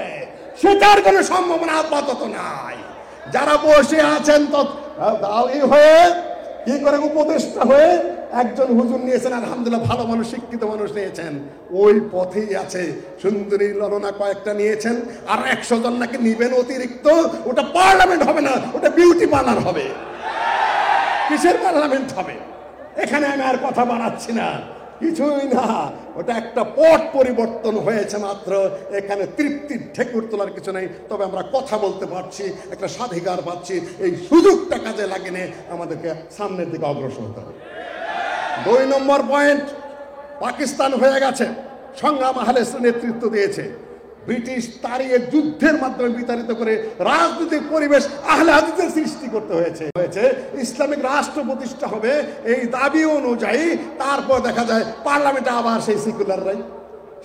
সেটার কোনো সম্ভাবনা আপাতত নাই। যারা বসে আছেন তো হয়ে কি করে উপদেষ্টা হয়ে একজন হুজুর নিয়েছেন, আলহামদুলিল্লাহ ভালো মানুষ, শিক্ষিত মানুষ নিয়েছেন, ওই পথেই আছে। সুন্দরী ললনা কয়েকটা নিয়েছেন, আর 100 জন নাকি নিবেন অতিরিক্ত। ওটা পার্লামেন্ট হবে না, ওটা বিউটি পার্লার হবে। কিসের পার্লামেন্ট হবে? এখানে আমি আর কথা বাড়াচ্ছি না, কিছুই না, ওটা একটা পট পরিবর্তন হয়েছে মাত্র। এখানে তৃপ্তির ঢেকুর তোলার কিছু নেই। তবে আমরা কথা বলতে পারছি, একটা স্বাধিকার পাচ্ছি। এই সুযোগটা কাজে লাগিয়ে আমাদেরকে সামনের দিকে অগ্রসর হতে হবে। 2 নম্বর পয়েন্ট, পাকিস্তান হয়ে গেছে, সংগ্রাম আহলে হাদিস নেতৃত্ব দিয়েছে। ব্রিটিশ তাড়িয়ে যুদ্ধের মাধ্যমে বিতাড়িত করে রাজনৈতিক পরিবেশ আহলে হাদিসের সৃষ্টি করতে হয়েছে। ইসলামিক রাষ্ট্র প্রতিষ্ঠা হবে এই দাবি অনুযায়ী। তারপর দেখা যায় পার্লামেন্টে আবার সেই সেকুলাররাই,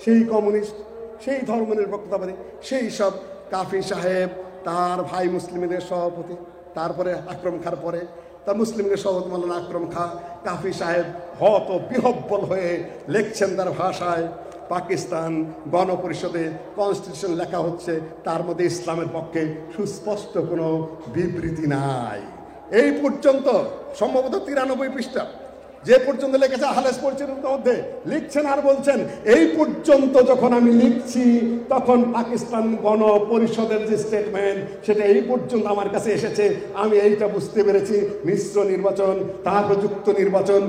সেই কমিউনিস্ট, সেই ধর্মনিরপেক্ষতাবাদী, সেই সব কাফি সাহেব, তার ভাই মুসলিমদের সভাপতি, তারপরে আকরম খার পরে তার মুসলিমদের সভাপতি মাওলানা আকরম খা, কাফি সাহেব হত বিহব্বল হয়ে লিখছেন তার ভাষায়, পাকিস্তান গণপরিষদে কনস্টিটিউশন লেখা হচ্ছে, তার মধ্যে ইসলামের পক্ষে সুস্পষ্ট কোনো বিবৃতি নাই। এই পর্যন্ত সম্ভবত 93 পৃষ্ঠা যে পর্যন্ত লিখেছে আহলে হাদিস পরিচিতির মধ্যে লিখছেন, আর বলছেন এই পর্যন্ত যখন আমি লিখছি তখন পাকিস্তান গণপরিষদের যে স্টেটমেন্ট সেটা এই পর্যন্ত আমার কাছে এসেছে। আমি এইটা বুঝতে পেরেছি, মিশ্র নির্বাচন, তারপর যুক্ত নির্বাচন,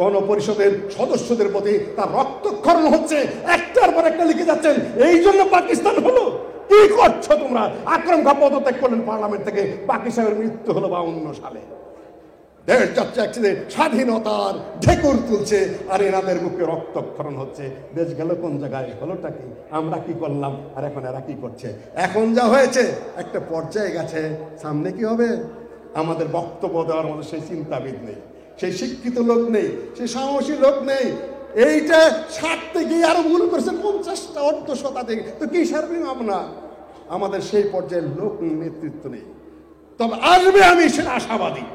গণপরিষদের সদস্যদের প্রতি তার রক্তক্ষরণ হচ্ছে, একটার পর একটা লিখে যাচ্ছেন। এই জন্য পাকিস্তান হলো। কি করছো তোমরা? আকরম খা পদত্যাগ করলেন পার্লামেন্ট থেকে, বাকি সাহেবের মৃত্যু হলো 52 সালে। দেশ যাচ্ছে একসাথে স্বাধীনতার ঢেকুর তুলছে, আর এনাদের মুখে রক্তক্ষরণ হচ্ছে। দেশ গেল কোন জায়গায়? হলোটা কি? আমরা কি করলাম, আর এখন এরা কি করছে? এখন যা হয়েছে একটা পর্যায়ে গেছে, সামনে কি হবে? আমাদের বক্তব্য দেওয়ার মতো সেই চিন্তাবিদ নেই, সেই শিক্ষিত লোক নেই, সেই সাহসী লোক নেই। এইটা ছাড়তে গিয়ে আরো ভুল করেছেন 50টা অর্ধশতাধিক, তো কি সারবেন আমরা? আমাদের সেই পর্যায়ের লোক নেতৃত্ব নেই। তবে আসবে, আমি সেটা আশাবাদী।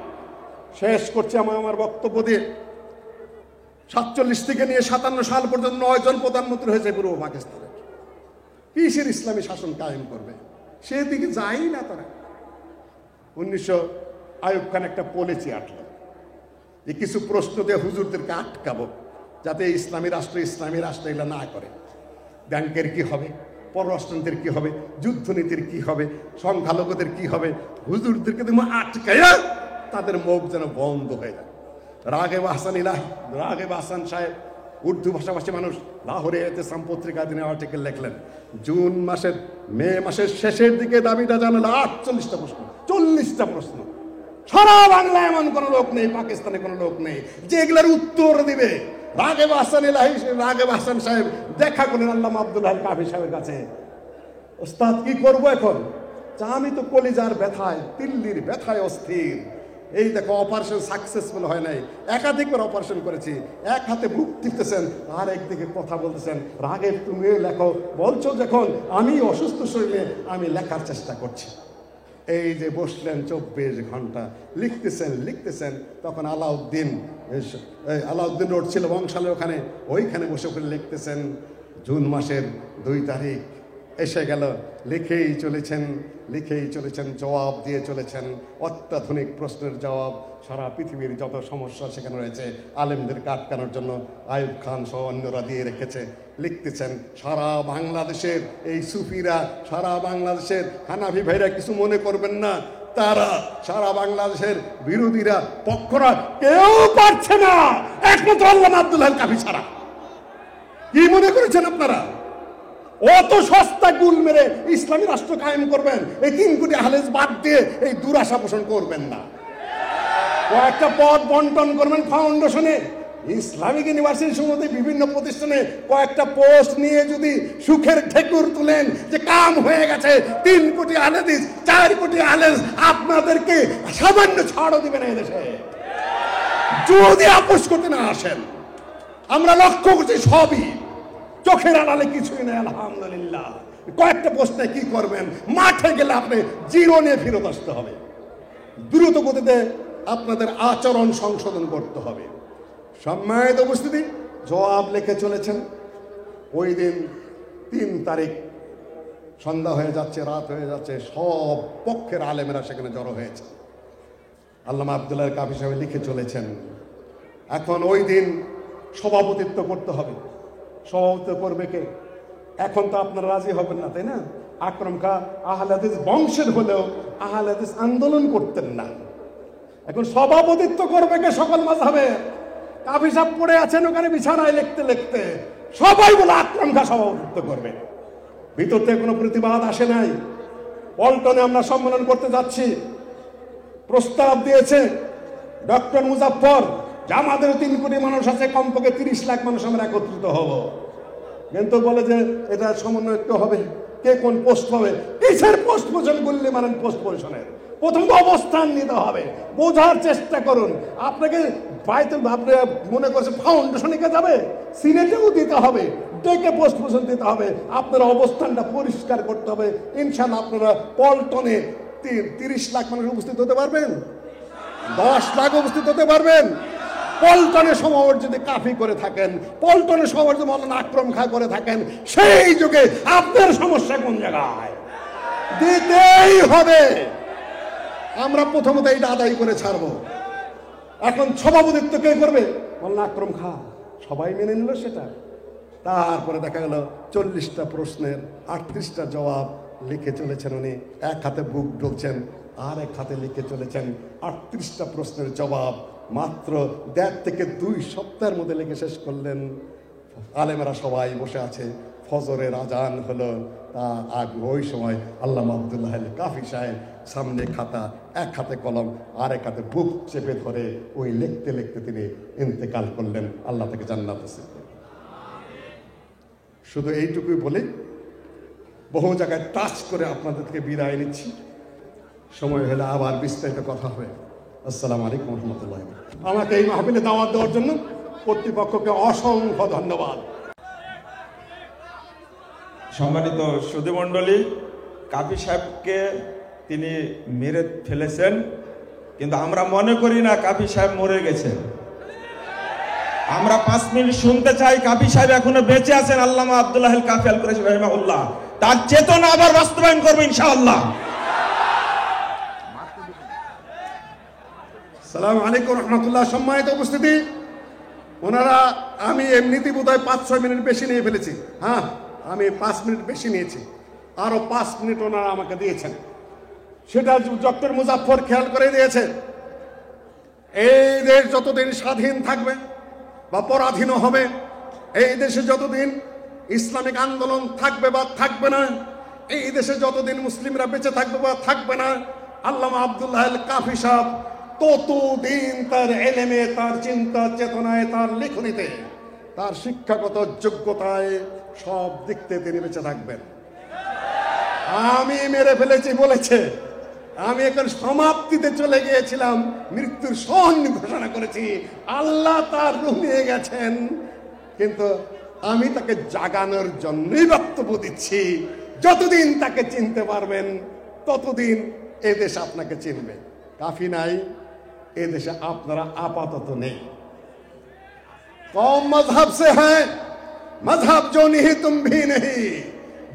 শেষ করছি আমার বক্তব্য দিয়ে। 47 থেকে নিয়ে 57 সাল পর্যন্ত 9 জন প্রধানমন্ত্রী হয়েছে পূর্ব পাকিস্তানে। কিসের ইসলামী শাসন কায়েম করবে? সেদিকে যাই না তারা। 1900 আইয়ুব খান একটা পলিসি আটলো যে কিছু প্রশ্ন দিয়ে হুজুরদেরকে আটকাবো, যাতে ইসলামী রাষ্ট্র এগুলো না করে। ব্যাংকের কি হবে, পররাষ্ট্রনীতির কি হবে, যুদ্ধনীতির কি হবে, সংখ্যালঘুদের কি হবে, হুজুরদেরকে তুমি আটকায়া তাদের মুখ যেন বন্ধ হয়ে যায়। রাগেব হাসান সাহেব, উর্দু ভাষাভাষী মানুষ, লাহোরে এতেসাম পত্রিকা দিনে আর্টিকেল লিখলেন। মে মাসের শেষের দিকে দাবিটা জানালো 48টা প্রশ্ন, 40টা প্রশ্ন। সারা বাংলায় এমন কোনো লোক নেই, পাকিস্তানে কোনো লোক নেই যে এগুলোর উত্তর দিবে। রাগেব হাসান সাহেব দেখা করলেন আল্লামা আব্দুল্লাহ কাফি সাহেবের কাছে। ওস্তাদ কি করবো এখন? আমি তো কলিজার ব্যথায়, দিল্লির ব্যথায় অস্থির। এই দেখো অপারেশন সাকসেসফুল হয় নাই, একাধিকবার অপারেশন করেছি। এক হাতে বুক টিপতেছেন আর একদিকে কথা বলতেছেন। রাগেব তুমিও লেখো, বলছো যখন আমি অসুস্থ শরীরে আমি লেখার চেষ্টা করছি। এই যে বসলেন 24 ঘন্টা লিখতেছেন। তখন আলাউদ্দিন রোড ছিল বংশালে, ওইখানে বসে লিখতেছেন। জুন মাসের 2 তারিখ এসে গেল। লিখেই চলেছেন, জবাব দিয়ে চলেছেন। অত্যাধুনিক প্রশ্নের জবাব। সারা পৃথিবীর যত সমস্যা সেখানে রয়েছে আলেমদেরকে আটকানোর জন্য আইয়ুব খান সহ অন্যরা দিয়ে রেখেছে। লিখতেছেন সারা বাংলাদেশের এই সুফিরা, সারা বাংলাদেশের হানাফি ভাইরা কিছু মনে করবেন না, তারা সারা বাংলাদেশের বিরোধীরা, পক্ষরা কেউ পারছে না একমাত্র আল্লামা আব্দুল্লাহ কাফি ছাড়া। কি মনে করেছেন আপনারা? অত সস্তা গুল মেরে ইসলামী রাষ্ট্র কায়েম করবেন? এই 3 কোটি আহলে হাদিস বাদ দিয়ে এই দুরাশা পোষণ করবেন না। কয়েকটা পদ বন্টন করবেন ফাউন্ডেশনে, ইসলামিক ইউনিভার্সিটির সম্বন্ধে বিভিন্ন প্রতিষ্ঠানে কয়েকটা পোস্ট নিয়ে যদি সুখের ঠেকুর তুলেন যে কাম হয়ে গেছে, 3 কোটি আহলে হাদিস, 4 কোটি আহলে হাদিস, আপনাদেরকে সামান্য ছাড়ও দিবেন এই দেশে যদি আপোষ করতে না আসেন। আমরা লক্ষ্য করছি সবই চোখের আড়ালে কিছুই নেই আলহামদুলিল্লাহ। কয়েকটা প্রশ্নে কি করবেন, মাঠে গেলে আপনি জিরো নিয়ে ফেরত আসতে হবে। দ্রুত গতিতে আপনাদের আচরণ সংশোধন করতে হবে। সম্মানিত উপস্থিতি, জবাব লিখে চলেছেন। ওই দিন 3 তারিখ সন্ধ্যা হয়ে যাচ্ছে, রাত হয়ে যাচ্ছে, সব পক্ষের আলেমেরা সেখানে জড়ো হয়েছে। আল্লামা আব্দুল্লাহ কাফি সাহেব লিখে চলেছেন, এখন ওই দিন সভাপতিত্ব করতে হবে। সভাপতিত্ব করবে কে? এখন তো আপনারা রাজি হবেন না, তাই না? আকরাম খাঁ আহলে হাদিস বংশের হলেও আহলে হাদিস আন্দোলন করতেন না। এখন সভাপতিত্ব করবে কে? সকল মাযহাবে কাফি সাহেব পড়ে আছেন ওখানে বিছানায় লিখতে লিখতে, সবাই বলে আকরাম খাঁ সভাপতিত্ব করবে। ভিতর থেকে কোনো প্রতিবাদ আসে নাই। পল্টনে আমরা সম্মেলন করতে যাচ্ছি, প্রস্তাব দিয়েছে ডক্টর মুজাফফর যে আমাদের 3 কোটি মানুষ আছে, কমপক্ষে 30 লাখ মানুষ আমরা একত্রিত হব। কিন্তু বলে যে এটা সমন্বয় হবে, কে কোন পোস্ট হবে। কিসের পোস্ট পোষণ করলে মানেন পোস্ট পোষণের? প্রথম তো অবস্থান নিতে হবে, বোঝার চেষ্টা করুন। আপনাকে আপনি মনে করছে ফাউন্ডেশনে যাবে, সিনেটেও দিতে হবে, ডেকে পোস্ট পোষণ দিতে হবে। আপনার অবস্থানটা পরিষ্কার করতে হবে। ইনশাআল্লাহ আপনারা পল্টনে 30 লাখ মানুষ উপস্থিত হতে পারবেন, 10 লাখ উপস্থিত হতে পারবেন। পল্টনে সমাবেশ যদি কাফি করে থাকেন, পল্টনে সমাবেশ যদি মৌলানা আকরাম খাঁ করে থাকেন, সেই যুগে আপনার সমস্যা কোন জায়গায়? দিতেই হবে। আমরা প্রথমত এইটা আদায় করে ছাড়বো। এখন সভাপতিত্ব কে করবে? মৌলানা আকরাম খাঁ। সবাই মেনে নিল সেটা। তারপরে দেখা গেল 40টা প্রশ্নের 38টা জবাব লিখে চলেছেন উনি। এক হাতে বুক ঢুকছেন, আর এক হাতে লিখে চলেছেন 38টা প্রশ্নের জবাব। মাত্র 1.5 থেকে 2 সপ্তাহের মধ্যে লিখে শেষ করলেন। আলেমেরা সবাই বসে আছে, ফজরের আজান হলো। তার আগে ওই সময় আল্লামা আব্দুল্লাহ কাফি সাহেব সামনে খাতা, এক হাতে কলম, আর এক হাতে বুক চেপে ধরে ওই লিখতে লিখতে তিনি ইন্তেকাল করলেন। আল্লাহ তাকে জান্নাত নসিব করুন। শুধু এইটুকুই বলে বহু জায়গায় টাচ করে আপনাদেরকে বিদায় নিচ্ছি। সময় হলে আবার বিস্তারিত কথা হবে। আসসালামু আলাইকুম ওয়া রাহমাতুল্লাহি। আমাকে এই মাহফিলে দাওয়াত দেওয়ার জন্য কর্তৃপক্ষকে অসংখ্য ধন্যবাদ। সম্মানিত সুধীমণ্ডলী, কাফি সাহেবকে তিনি মেরে ফেলেছেন, কিন্তু আমরা মনে করি না কাফি সাহেব মরে গেছেন। আমরা 5 মিনিট শুনতে চাই কাফি সাহেব এখনো বেঁচে আছেন। আল্লামা আব্দুল্লাহ কাফি আল কুরাইশি রাহিমাহুল্লাহ তার চেতনা আবার বাস্তবায়ন করবে ইনশাআল্লাহ। আসসালামু আলাইকুম রহমতুল্লাহ। সম্মানিত উপস্থিতি, ওনারা আমি এমনিতেই বোধহয় 5-6 মিনিট বেশি নিয়ে ফেলেছি। হ্যাঁ, আমি 5 মিনিট বেশি নিয়েছি, আরো 5 মিনিট ওনারা আমাকে দিয়েছেন। সেটা ডক্টর মুজাফফর খেয়াল করে দিয়েছে। এই দেশ যতদিন স্বাধীন থাকবে বা পরাধীন হবে, এই দেশে যতদিন ইসলামিক আন্দোলন থাকবে বা থাকবে না, এই দেশে যতদিন মুসলিমরা বেঁচে থাকবে বা থাকবে না, আল্লামা আব্দুল্লাহ কাফি সাহেব ততদিন তার এলেমে, তার চিন্তা চেতনায়, তার লেখনীতে, তার শিক্ষাগত যোগ্যতায় সব দিক থেকে তিনি বেঁচে থাকবেন। আমি মেরে ফেলেছি বলেছে, আমি এখন সমাপ্তিতে চলে গিয়েছিলাম, মৃত্যুর সন ঘোষণা করেছি। আল্লাহ তার রূহ নিয়ে গেছেন, কিন্তু আমি তাকে জাগানোর জন্যই বক্তব্য দিচ্ছি। যতদিন তাকে চিনতে পারবেন ততদিন এদেশ আপনাকে চিনবে। কাফি নাই, এদেশে আপনারা আপাতত নেই। কম মজহব সে হ্যাঁ, মজহব जो नहीं तुम भी नहीं,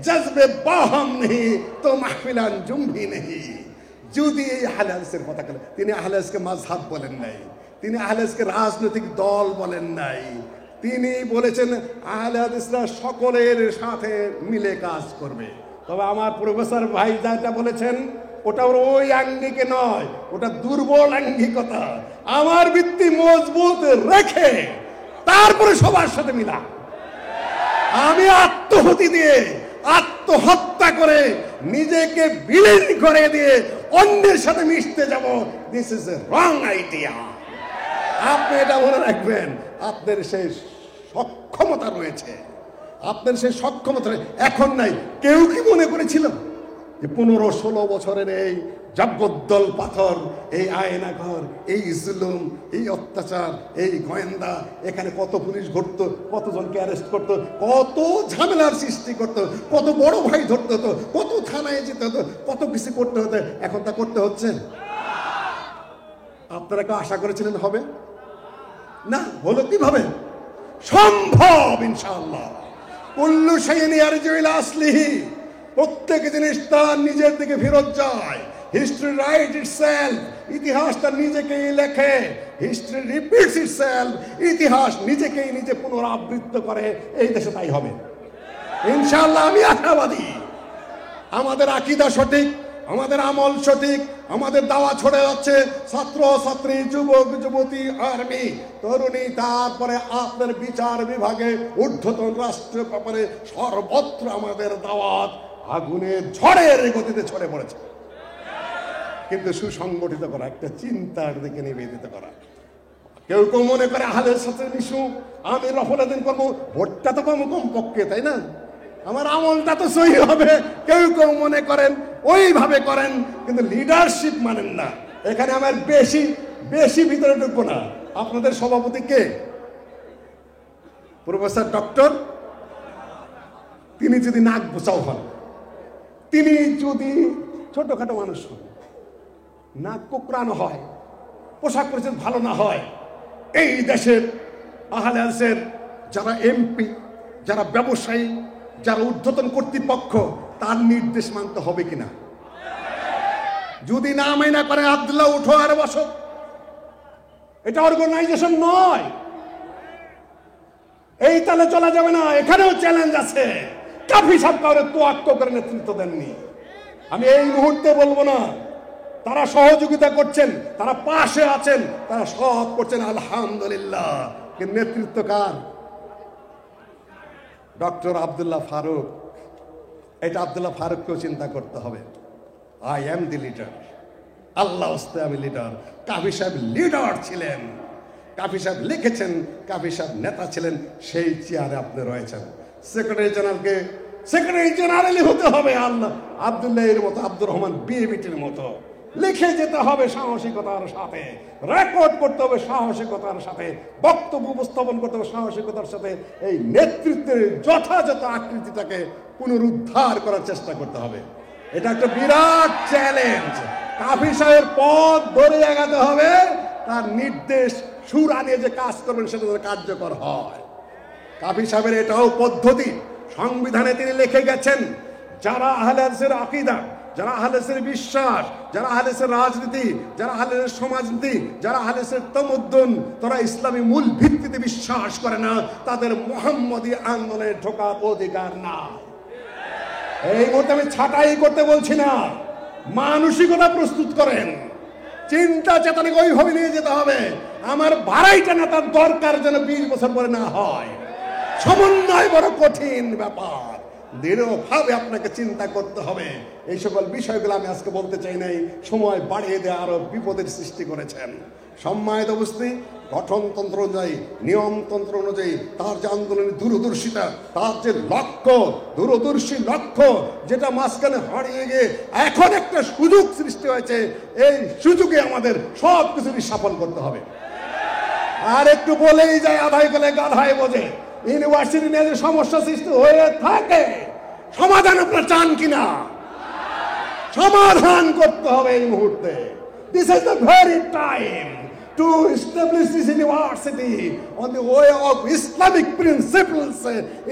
जज्बे बाहम नहीं तो महफिल अंजुम भी नहीं। যদি এই আহলে হাদিসের কথা বলেন, তিনি আহলে হাদিসকে মাযহাব বলেন নাই, তিনি আহলে হাদিসকে রাজনৈতিক দল বলেন নাই। তিনি বলেছেন আহলে হাদিসরা সকলের সাথে মিলে কাজ করবে। তবে আমার প্রফেসর ভাই যেটা বলেছেন ওটা ওই আঙ্গিকে নয়, ওটা দুর্বল আঙ্গিকতা। আমার ভিত্তি মজবুত রেখে তারপরে সবার সাথে মিলা। আমি আত্মহতি দিয়ে, আত্মহত্যা করে, নিজেকে বিলীন করে দিয়ে অন্যের সাথে মিশতে যাব, this is a wrong idea. আপনি এটা মনে রাখবেন। আপনার সেই সক্ষমতা রয়েছে, আপনার সেই সক্ষমতা এখন নাই। কেউ কি মনে করেছিল যে 15-16 বছরের এই জগদ্দল পাথর, এই আয়না ঘর, এই জুলুম, এই অত্যাচার, এই গোয়েন্দা, এখানে কত পুলিশ ঘটতো, কতজনকে অ্যারেস্ট করতো, কত ঝামেলার সৃষ্টি করতো, কত বড় ভাই ধরতে হতো, কত থানায় যেতে হতো, কত কিছু করতে হতো। এখন তা করতে হচ্ছে? আপনারা কেউ আশা করেছিলেন হবে না? হলো কিভাবে? সম্ভব ইনশাআল্লাহ। কুল্লু শাইইন ইয়ারজিউ ইলা আসলিহি, প্রত্যেক জিনিস তার নিজের দিকে ফেরত যায়। হিস্ট্রি রাইট ইটসেলফ, ইতিহাস তার নিজেকেই লেখে। হিস্ট্রি রিপিটস ইটসেলফ, ইতিহাস নিজেকেই নিজে পুনরাবৃত্ত করে। এই দেশে তাই হবে ইনশাআল্লাহ, আমি আশাবাদী। আমাদের আকীদা সঠিক, আমাদের আমল সঠিক, আমাদের দাওয়া ছড়ে যাচ্ছে ছাত্র ছাত্রী, যুবক যুবতী, আর্মি, তরুণী, তারপরে আপনার বিচার বিভাগে, ঊর্ধ্বতন রাষ্ট্রীয় ব্যাপারে সর্বত্র আমাদের দাওয়াত আগুনের ঝড়ের গতিতে ছড়ে পড়েছে। কিন্তু সুসংগঠিত করা, একটা চিন্তার দিকে নিবেদিত করা। কেউ কেউ মনে করে আহলের সাথে মিশু, আমি রফলাদিন করবো, ভোটটা তো কম কমপক্ষে, তাই না? আমার আমলটা তো সহি হবে। কেউ কেউ মনে করেন, ওইভাবে করেন, কিন্তু লিডারশিপ মানেন না। এখানে আমার বেশি বেশি ভিতরে ঢুকবো না। আপনাদের সভাপতি কে? Professor doctor. তিনি যদি নাক বোচাও হন, তিনি যদি ছোটখাটো মানুষ হন, নাক কোকড়ানো হয়, পোশাক পরিচ্ছদ ভালো না হয়, এই দেশের আহলে হাদিসের যারা এমপি, যারা ব্যবসায়ী, যারা ঊর্ধ্বতন কর্তৃপক্ষ, তার নির্দেশ মানতে হবে কিনা? যদি না মাইনা করে, আব্দুল্লাহ উঠো আর বসো, এটা অর্গানাইজেশন নয়। এই তালে চলা যাবে না। এখানেও চ্যালেঞ্জ আছে। কাফি সাহেব কাউরে তোয়াক্ক করে নেতৃত্ব দেননি। আমি এই মুহূর্তে বলবো না, তারা সহযোগিতা করছেন, তারা পাশে আছেন, তারা সব করছেন, আলহামদুলিল্লাহ। কিন্তু নেতৃত্ব কার? ডক্টর আব্দুল্লাহ ফারুক। এটা আব্দুল্লাহ ফারুককেও চিন্তা করতে হবে। আই এম দি লিডার, আল্লাহ হস্তে আমি লিডার। কাফি সাহেব লিডার ছিলেন, কাফি সাহেব লিখেছেন, কাফি সাহেব নেতা ছিলেন, সেই চেয়ারে আপনি রয়েছেন। সেক্রেটারি জেনারেলকে সেক্রেটারি জেনারেলই হতে হবে। আল্লাহ আব্দুল্লাহ এর মতো, আব্দুর রহমান বিএবিটির মতো লিখে যেতে হবে সাহসিকতার সাথে, রেকর্ড করতে হবে সাহসিকতার সাথে, বক্তব্য উপস্থাপন করতে হবে সাহসিকতার সাথে। এই নেতৃত্বের যথাযথ আকৃতিটাকে পুনরুদ্ধার করার চেষ্টা করতে হবে। এটা একটা বিরাট চ্যালেঞ্জ। কাফি সাহেবের পথ ধরে এগাতে হবে, তার নির্দেশ সুর আনিয়ে যে কাজ করবেন সেটা কার্যকর হয়। কাফি সাহেবের এটাও পদ্ধতি। সংবিধানে তিনি লিখে গেছেন, যারা আহলে হাদিসের আকীদা, যারা আহলে হাদিসের বিশ্বাস, যারা আহলে হাদিসের রাজনীতি, যারা আহলে হাদিসের সমাজনীতি, যারা আহলে হাদিসের তামাদ্দুন, তারা ইসলামী মূল ভিত্তিতে বিশ্বাস করে না, তাদের মুহাম্মদী আন্দোলনে ঢোকার অধিকার না। এই মুহূর্তে আমি ছাঁটাই করতে বলছি না, মানসিকতা প্রস্তুত করেন, চিন্তা চেতনাকে ওইভাবে নিয়ে যেতে হবে। আমার ভাড়াইটা নেতার দরকার যেন 20 বছর পরে না হয়। সমন্বয় বড় কঠিন ব্যাপার, দৃঢ়ভাবে আপনাকে চিন্তা করতে হবে। এই সকল বিষয়গুলো আমি আজকে বলতে চাই নাই, সময় বাড়িয়ে দেওয়া আরো বিপদের সৃষ্টি করেছেন। সম্মানিত উপস্থিতি, গঠনতন্ত্র অনুযায়ী, নিয়মতন্ত্র অনুযায়ী তার যে আন্দোলনের দূরদর্শিতা, তার যে লক্ষ্য, দূরদর্শী লক্ষ্য, যেটা মাঝখানে হারিয়ে গিয়ে এখন একটা সুযোগ সৃষ্টি হয়েছে, এই সুযোগে আমাদের সব কিছুরই সফল করতে হবে। আর একটু বলেই যায়, আধাই বলে গাধাই বোঝে। ইউনিভার্সিটি নিয়ে যে সমস্যা সৃষ্টি হয়ে থাকে, সমাধান আপনারা চান কিনা? সমাধান করতে হবে এই মুহূর্তে। This is the very time to establish this university on the way of Islamic principles,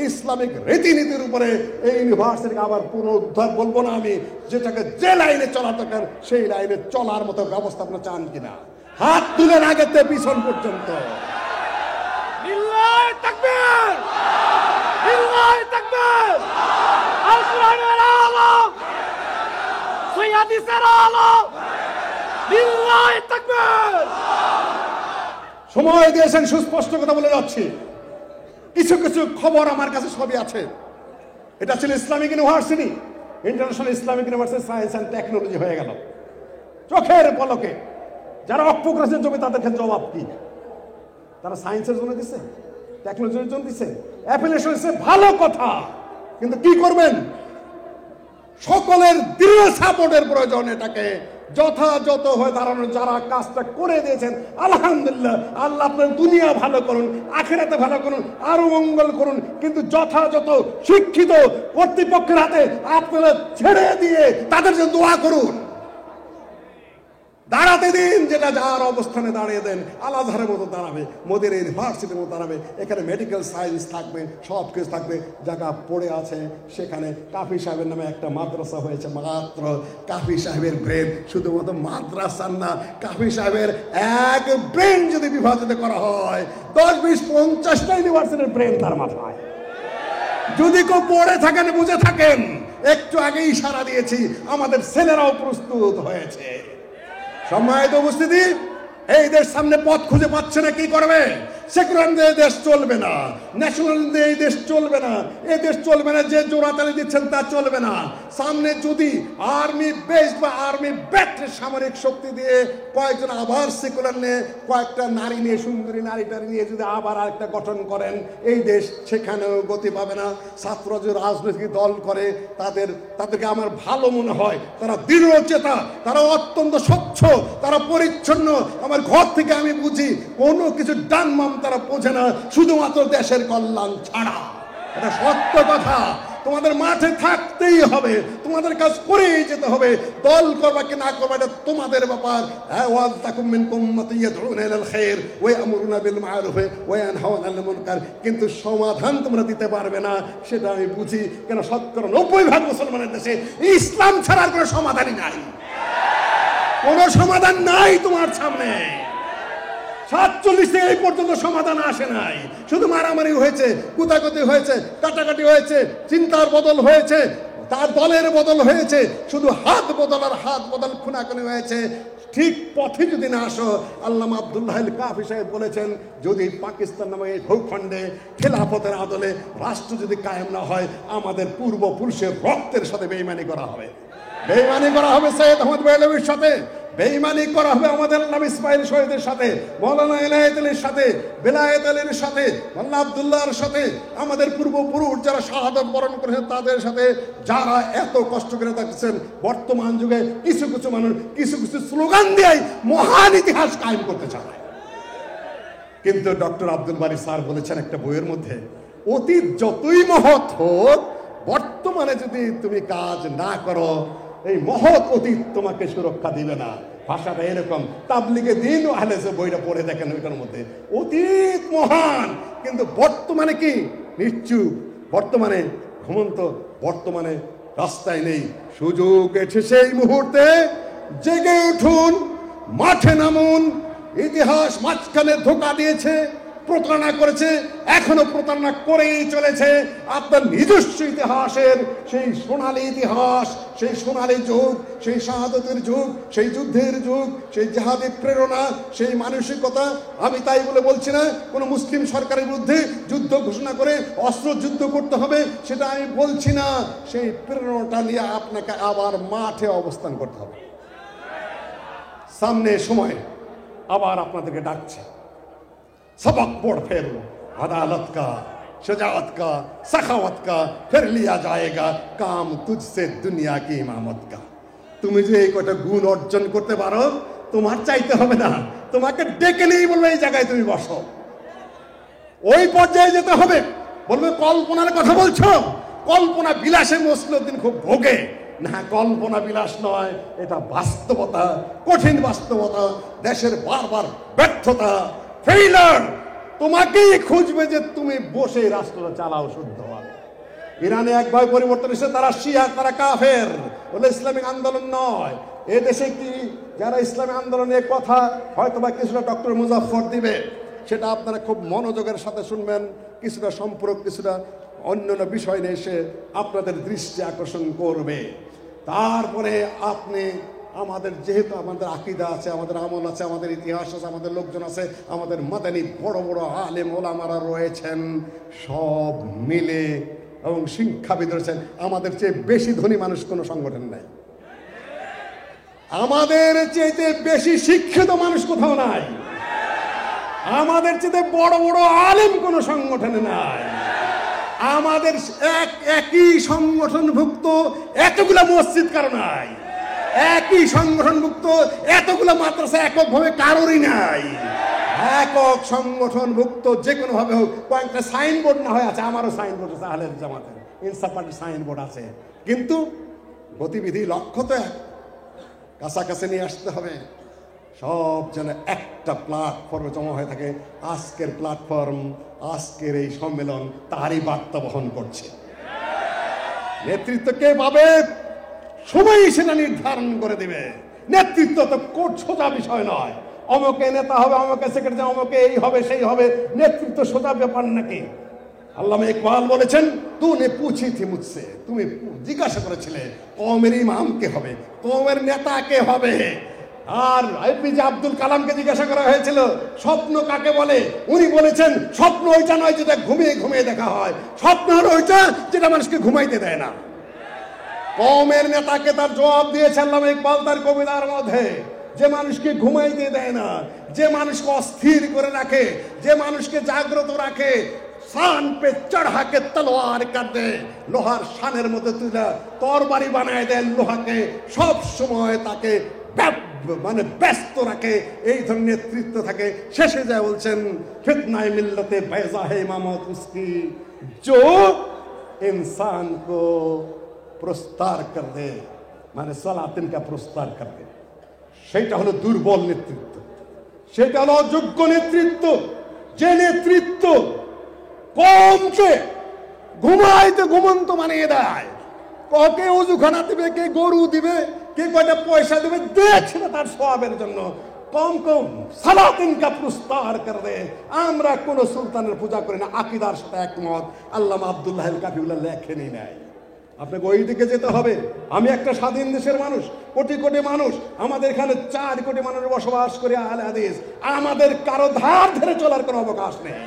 Islamic রীতিনীতির উপরে এই ইউনিভার্সিটিকে আবার পুনরুদ্ধার বলবো না আমি, যেটাকে যে লাইনে চলা দরকার সেই লাইনে চলার মতো ব্যবস্থা আপনারা চান কিনা? হাত তুলে আগেতে পিছন পর্যন্ত। লিল্লাহি তাকবীর, লিল্লাহি তাকবীর। আল কোরআনের আলো, হাদিসের আলো, লিল্লাহি তাকবীর। সময় দিয়েছেন, সুস্পষ্ট কথা বলে যাচ্ছি। কিছু কিছু খবর আমার কাছে সবই আছে। এটা ছিল Islamic university, international Islamic university science and technology হয়ে গেল চোখের পলকে। যারা অক্টোগ্রাসের জমি, তাদের ক্ষেত্রে জবাব কি? তারা সায়েন্সের জন্য দিচ্ছে, টেকনোলজির জন্য দিচ্ছে, অ্যাপ্লিকেশন দিচ্ছে, ভালো কথা। কিন্তু কি করবেন? সকলের দৃঢ় সাপোর্টের প্রয়োজন এটাকে যথাযথ হয়ে দাঁড়ানো যারা কাজটা করে দিয়েছেন, আলহামদুলিল্লাহ, আল্লাহ আপনার দুনিয়া ভালো করুন, আখিরাতে ভালো করুন, আরো মঙ্গল করুন। কিন্তু যথাযথ শিক্ষিত কর্তৃপক্ষের হাতে আপনারা ছেড়ে দিয়ে তাদের জন্য দোয়া করুন, দাঁড়াতে দিন, যেটা যার অবস্থানে দাঁড়িয়ে দেন। আল আজহারের মতো দাঁড়াবে, মোদের ইউনিভার্সিটির মতো দাঁড়াবে, এখানে মেডিকেল সায়েন্স থাকবে, সব কিছু থাকবে। জায়গা পড়ে আছে সেখানে কাফি সাহেবের নামে একটা মাদ্রাসা হয়েছে মাত্র। কাফি সাহেবের ব্রেন শুধুমাত্র মাদ্রাসার না, কাফি সাহেবের এক ব্রেন যদি বিভাজিত করা হয় 10, 20, 50টা ইউনিভার্সিটির ব্রেন তার মাথায়। যদি কেউ পড়ে থাকেন, বুঝে থাকেন, একটু আগেই ইশারা দিয়েছি, আমাদের ছেলেরাও প্রস্তুত হয়েছে। সম্মানিত উপস্থিতি, এই দেশ সামনে পথ খুঁজে পাচ্ছে না, কি করবে? সেকুলার এই দেশ চলবে না, ন্যাশনাল এই দেশ চলবে না, এই দেশ চলবে না, যে জোড়াতালি দিচ্ছেন তা চলবে না। সামনে যদি আর্মি বেস বা আর্মি ব্যাটারি সামরিক শক্তি দিয়ে কয়েকজন আবার সেকুলার নিয়ে, কয়েকটা নারী নিয়ে, সুন্দরী নারীটারি নিয়ে যদি আবার আরেকটা গঠন করেন, এই দেশ সেখানেও গতি পাবে না। ছাত্ররা যে রাজনৈতিক দল করে তাদেরকে আমার ভালো মনে হয়, তারা দৃঢ়চেতা, তারা অত্যন্ত স্বচ্ছ, তারা পরিচ্ছন্ন। আমার ঘর থেকে আমি বুঝি কোনো কিছু ডানমাম তারা বোঝে না, শুধুমাত্র দেশের কল্যাণ ছাড়া। এটা সত্য কথা। তোমাদের মাঠে থাকতেই হবে, তোমাদের কাজ করেই যেতে হবে। দল করবা কি না করবা এটা তোমাদের ব্যাপার। কিন্তু সমাধান তোমরা দিতে পারবে না, সেটা আমি বুঝি। কেন 90% মুসলমানের দেশে ইসলাম ছাড়ার কোনো সমাধানই নাই, কোনো সমাধান নাই তোমার সামনে। 47 থেকে এই পর্যন্ত সমাধান আসে নাই, শুধু মারামারি হয়েছে, কুতাকুতি হয়েছে, কাটাকাটি হয়েছে, চিন্তার বদল হয়েছে, তার দলের বদল হয়েছে, শুধু হাত বদল আর হাত বদল, খুনাখুনি হয়েছে। ঠিক পথে যদি না আসো, আল্লামা আব্দুল্লাহ আল কাফি সাহেব বলেছেন, যদি পাকিস্তান নামে এই ভূখণ্ডে খেলাফতের আদলে রাষ্ট্র যদি কায়েম না হয়, আমাদের পূর্বপুরুষের রক্তের সাথে বেঈমানি করা হবে। বেঈমানি করা হবে সৈয়দ আহমদ বেলাউির সাথে, বেঈমানি করা হবে আমাদের নাম ইসমাইল শহীদের সাথে, মৌলানা ইলায়েত আলীর সাথে, বেলায়েত আলীর সাথে, মোল্লা আব্দুল্লাহর সাথে, আমাদের পূর্বপুরুষ যারা শাহাদাত বরণ করেছেন তাদের সাথে, যারা এত কষ্ট করে থাকছেন। বর্তমান যুগে কিছু কিছু মানুষ কিছু কিছু স্লোগান দিয়ে মহান ইতিহাস কায়েম করতে চায়। কিন্তু ডক্টর আব্দুল বারী স্যার বলেছেন একটা বইয়ের মধ্যে, অতীত যতই মহৎ হোক, বর্তমানে যদি তুমি কাজ না করো, এই মহৎ অতীত তোমাকে সুরক্ষা দিবে না। ভাষাটা এরকম। তাবলিগে দিন ও আহলে হাদিস বইটা পড়ে দেখেন, ওইটার মধ্যে অতীত মহান, কিন্তু বর্তমানে কি নিশ্চুপ, বর্তমানে ঘুমন্ত, বর্তমানে রাস্তায় নেই। সুযোগ এসে সেই মুহূর্তে জেগে উঠুন, মাঠে নামুন। ইতিহাস মাঝখানে ধোঁকা দিয়েছে, প্রতারণা করেছে, এখনো প্রতারণা করেই চলেছে। আপনার নিজস্ব ইতিহাসের সেই সোনালী ইতিহাস, সেই সোনালী যুগ, সেই শাহাদাতের যুগ, সেই যুদ্ধের যুগ, সেই জিহাদি প্রেরণা, সেই মানসিকতা, আমি তাই বলে বলছি না কোনো মুসলিম সরকারের বিরুদ্ধে যুদ্ধ ঘোষণা করে অস্ত্র যুদ্ধ করতে হবে, সেটা আমি বলছি না। সেই প্রেরণাটা নিয়ে আপনাকে আবার মাঠে অবস্থান করতে হবে। সামনে সময় আবার আপনাদেরকে ডাকছে, सबक पढ़ फिर अदालत का, शजाअत का, सखावत का, फिर लिया जाएगा काम तुझसे दुनिया की इमामत का। তুমি যে এই কটা গুণ অর্জন করতে পারো, তোমার চাইতে হবে না, তোমাকে ডেকে নিয়ে বলবে এই জায়গায় তুমি বসো। ওই পর্যায়ে যেতে হবে। বলবে কল্পনার কথা বলছো, কল্পনা বিলাসে মুসলিম খুব ভোগে না। কল্পনা বিলাস নয়, এটা বাস্তবতা, কঠিন বাস্তবতা, দেশের বারবার ব্যর্থতা, ফেইলার তোমাকেই খুঁজবে যে তুমি বসে রাষ্ট্রটা চালাও শুদ্ধভাবে। ইরানে একভাবে পরিবর্তন এসে তারা শিয়া, তারা কাফের, বলে ইসলামিক আন্দোলন নয়। এ দেশে কি যারা ইসলামী আন্দোলনের কথা হয়তোবা কিছুটা ডক্টর মুজাফফর দিবে, সেটা আপনারা খুব মনোযোগের সাথে শুনবেন। কিছুটা সম্পর্ক, কিছুটা অন্যান্য বিষয় নিয়ে এসে আপনাদের দৃষ্টি আকর্ষণ করবে। তারপরে আপনি আমাদের, যেহেতু আমাদের আকীদা আছে, আমাদের আমল আছে, আমাদের ইতিহাস আছে, আমাদের লোকজন আছে, আমাদের মাদানী বড় বড় আলেম ওলামারা রয়েছেন, সব মিলে এবং শিক্ষাবিদ রয়েছেন। আমাদের চেয়ে বেশি ধনী মানুষ কোনো সংগঠন নাই, আমাদের চেয়ে বেশি শিক্ষিত মানুষ কোথাও নাই, আমাদের চেয়ে বড় বড় আলেম কোনো সংগঠনে নাই। আমাদের একই সংগঠনভুক্ত এতগুলা মসজিদ কারো নাই, একই সংগঠনভুক্ত এতগুলো মাদ্রাসা এককভাবে কারোরই নাই। একক সংগঠনভুক্ত যে কোনো ভাবে হোক, কয়েকটা সাইনবোর্ড না হয় আছে, আমারও সাইনবোর্ড আছে, আহলে জামাতের ইনসাফ পার্টির সাইনবোর্ড আছে, কিন্তু গতিবিধি লক্ষ্য তো এক, কাছাকাছি নিয়ে আসতে হবে। সব যেন একটা প্ল্যাটফর্মে জমা হয়ে থাকে। আজকের প্ল্যাটফর্ম, আজকের এই সম্মেলন তারই বার্তা বহন করছে। নেতৃত্ব কে পাবে সময় সেটা নির্ধারণ করে দিবে। নেতৃত্ব তো সোজা বিষয় নয়, অমুকে নেতা হবে, অমুকে সেক্রেটারি, অমুকে এই হবে সেই হবে। নেতৃত্ব সোজা ব্যাপার নাকি? আল্লামা ইকবাল বলেছেন, তুনে পুছি থি মুঝসে, তুমি জিজ্ঞাসা করেছিলে কওমের ইমাম কে হবে, কওমের নেতা কে হবে। আর এপিজে আব্দুল কালামকে জিজ্ঞাসা করা হয়েছিল স্বপ্ন কাকে বলে, উনি বলেছেন স্বপ্ন ওইটা নয় যেটা ঘুমিয়ে ঘুমিয়ে দেখা হয়, স্বপ্ন হলো ওইটা যেটা মানুষকে ঘুমাইতে দেয় না। কওমের নেতাকে তার জবাব দিয়েছে আল্লামা ইকবাল তার কবিতার মধ্যে, যে মানুষকে ঘুমাইতে দেয় না, যে মানুষকে অস্থির করে রাখে, যে মানুষকে জাগ্রত রাখে, শান পে চড়া কে তলোয়ার কাট দে, লোহার শানের মধ্যে তুলে তরবারি বানায় দেয় লোহাকে, সব সময় তাকে মানে ব্যস্ত রাখে, এই ধরনের নেতৃত্ব থাকে। শেষে যায় বলছেন, ফিতনায়ে মিল্লতে बैज़ा है इमामत उसकी जो इंसान को প্রস্তার কর দে, মানে সালাতিন কা প্রস্তার কর দে। সেটা হলো দুর্বল নেতৃত্ব, সেটা হলো অযোগ্য নেতৃত্ব। যে নেতৃত্ব কমকে ঘুমাইতে ঘুমন্ত বানিয়ে দেয়, কে ওযুখানা দিবে, কে গরু দিবে, কে কয়টা পয়সা দিবে, দেখছে না তার সওয়াবের জন্য। কম কম সালাতিন কা প্রস্তার কর দে। আমরা কোন সুলতানের পূজা করি না, আকীদার সাথে একমত। আল্লামা আব্দুল্লাহ আল কাফিউল্লাহ লেখেনি নাই। আপনাকে ওই দিকে যেতে হবে। আমি একটা স্বাধীন দেশের মানুষ, কোটি কোটি মানুষ, আমাদের এখানে 4 কোটি মানুষ বসবাস করে আহলে হাদিস, আমাদের কারো ধার ধরে চলার কোনো অবকাশ নেই।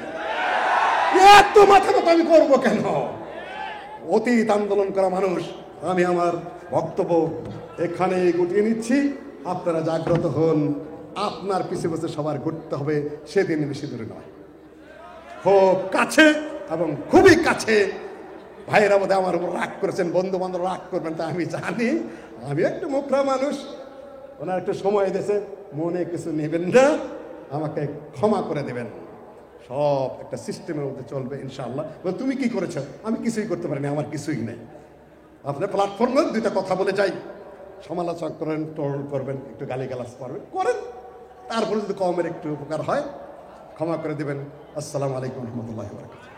এত মাথা কথা আমি করবো কেন? অতীত আন্দোলন করা মানুষ। আমি আমার বক্তব্য এখানে গুটিয়ে নিচ্ছি। আপনারা জাগ্রত হন, আপনার পিছে পিছে সবার ঘুরতে হবে, সেদিন বেশি দূরে নয়, খুব কাছে এবং খুবই কাছে। ভাইয়েরা বোধহয় আমার উপর রাগ করেছেন, বন্ধু বান্ধব রাগ করবেন, তা আমি জানি। আমি একটু মুখরা মানুষ, ওনার একটু সময় দিয়েছে, মনে কিছু নেবেন না, আমাকে ক্ষমা করে দেবেন। সব একটা সিস্টেমের মধ্যে চলবে ইনশাআল্লাহ। তুমি কি করেছো? আমি কিছুই করতে পারিনি, আমার কিছুই নেই। আপনার প্ল্যাটফর্মে 2টা কথা বলে যাই, সমালোচনা করেন, ট্রোল করবেন, একটু গালিগালাজ করবেন, করেন। তারপরে যদি কওমের একটু উপকার হয় ক্ষমা করে দেবেন। আসসালামু আলাইকুম রহমতুল্লাহি ওয়া বারাকাতুহু।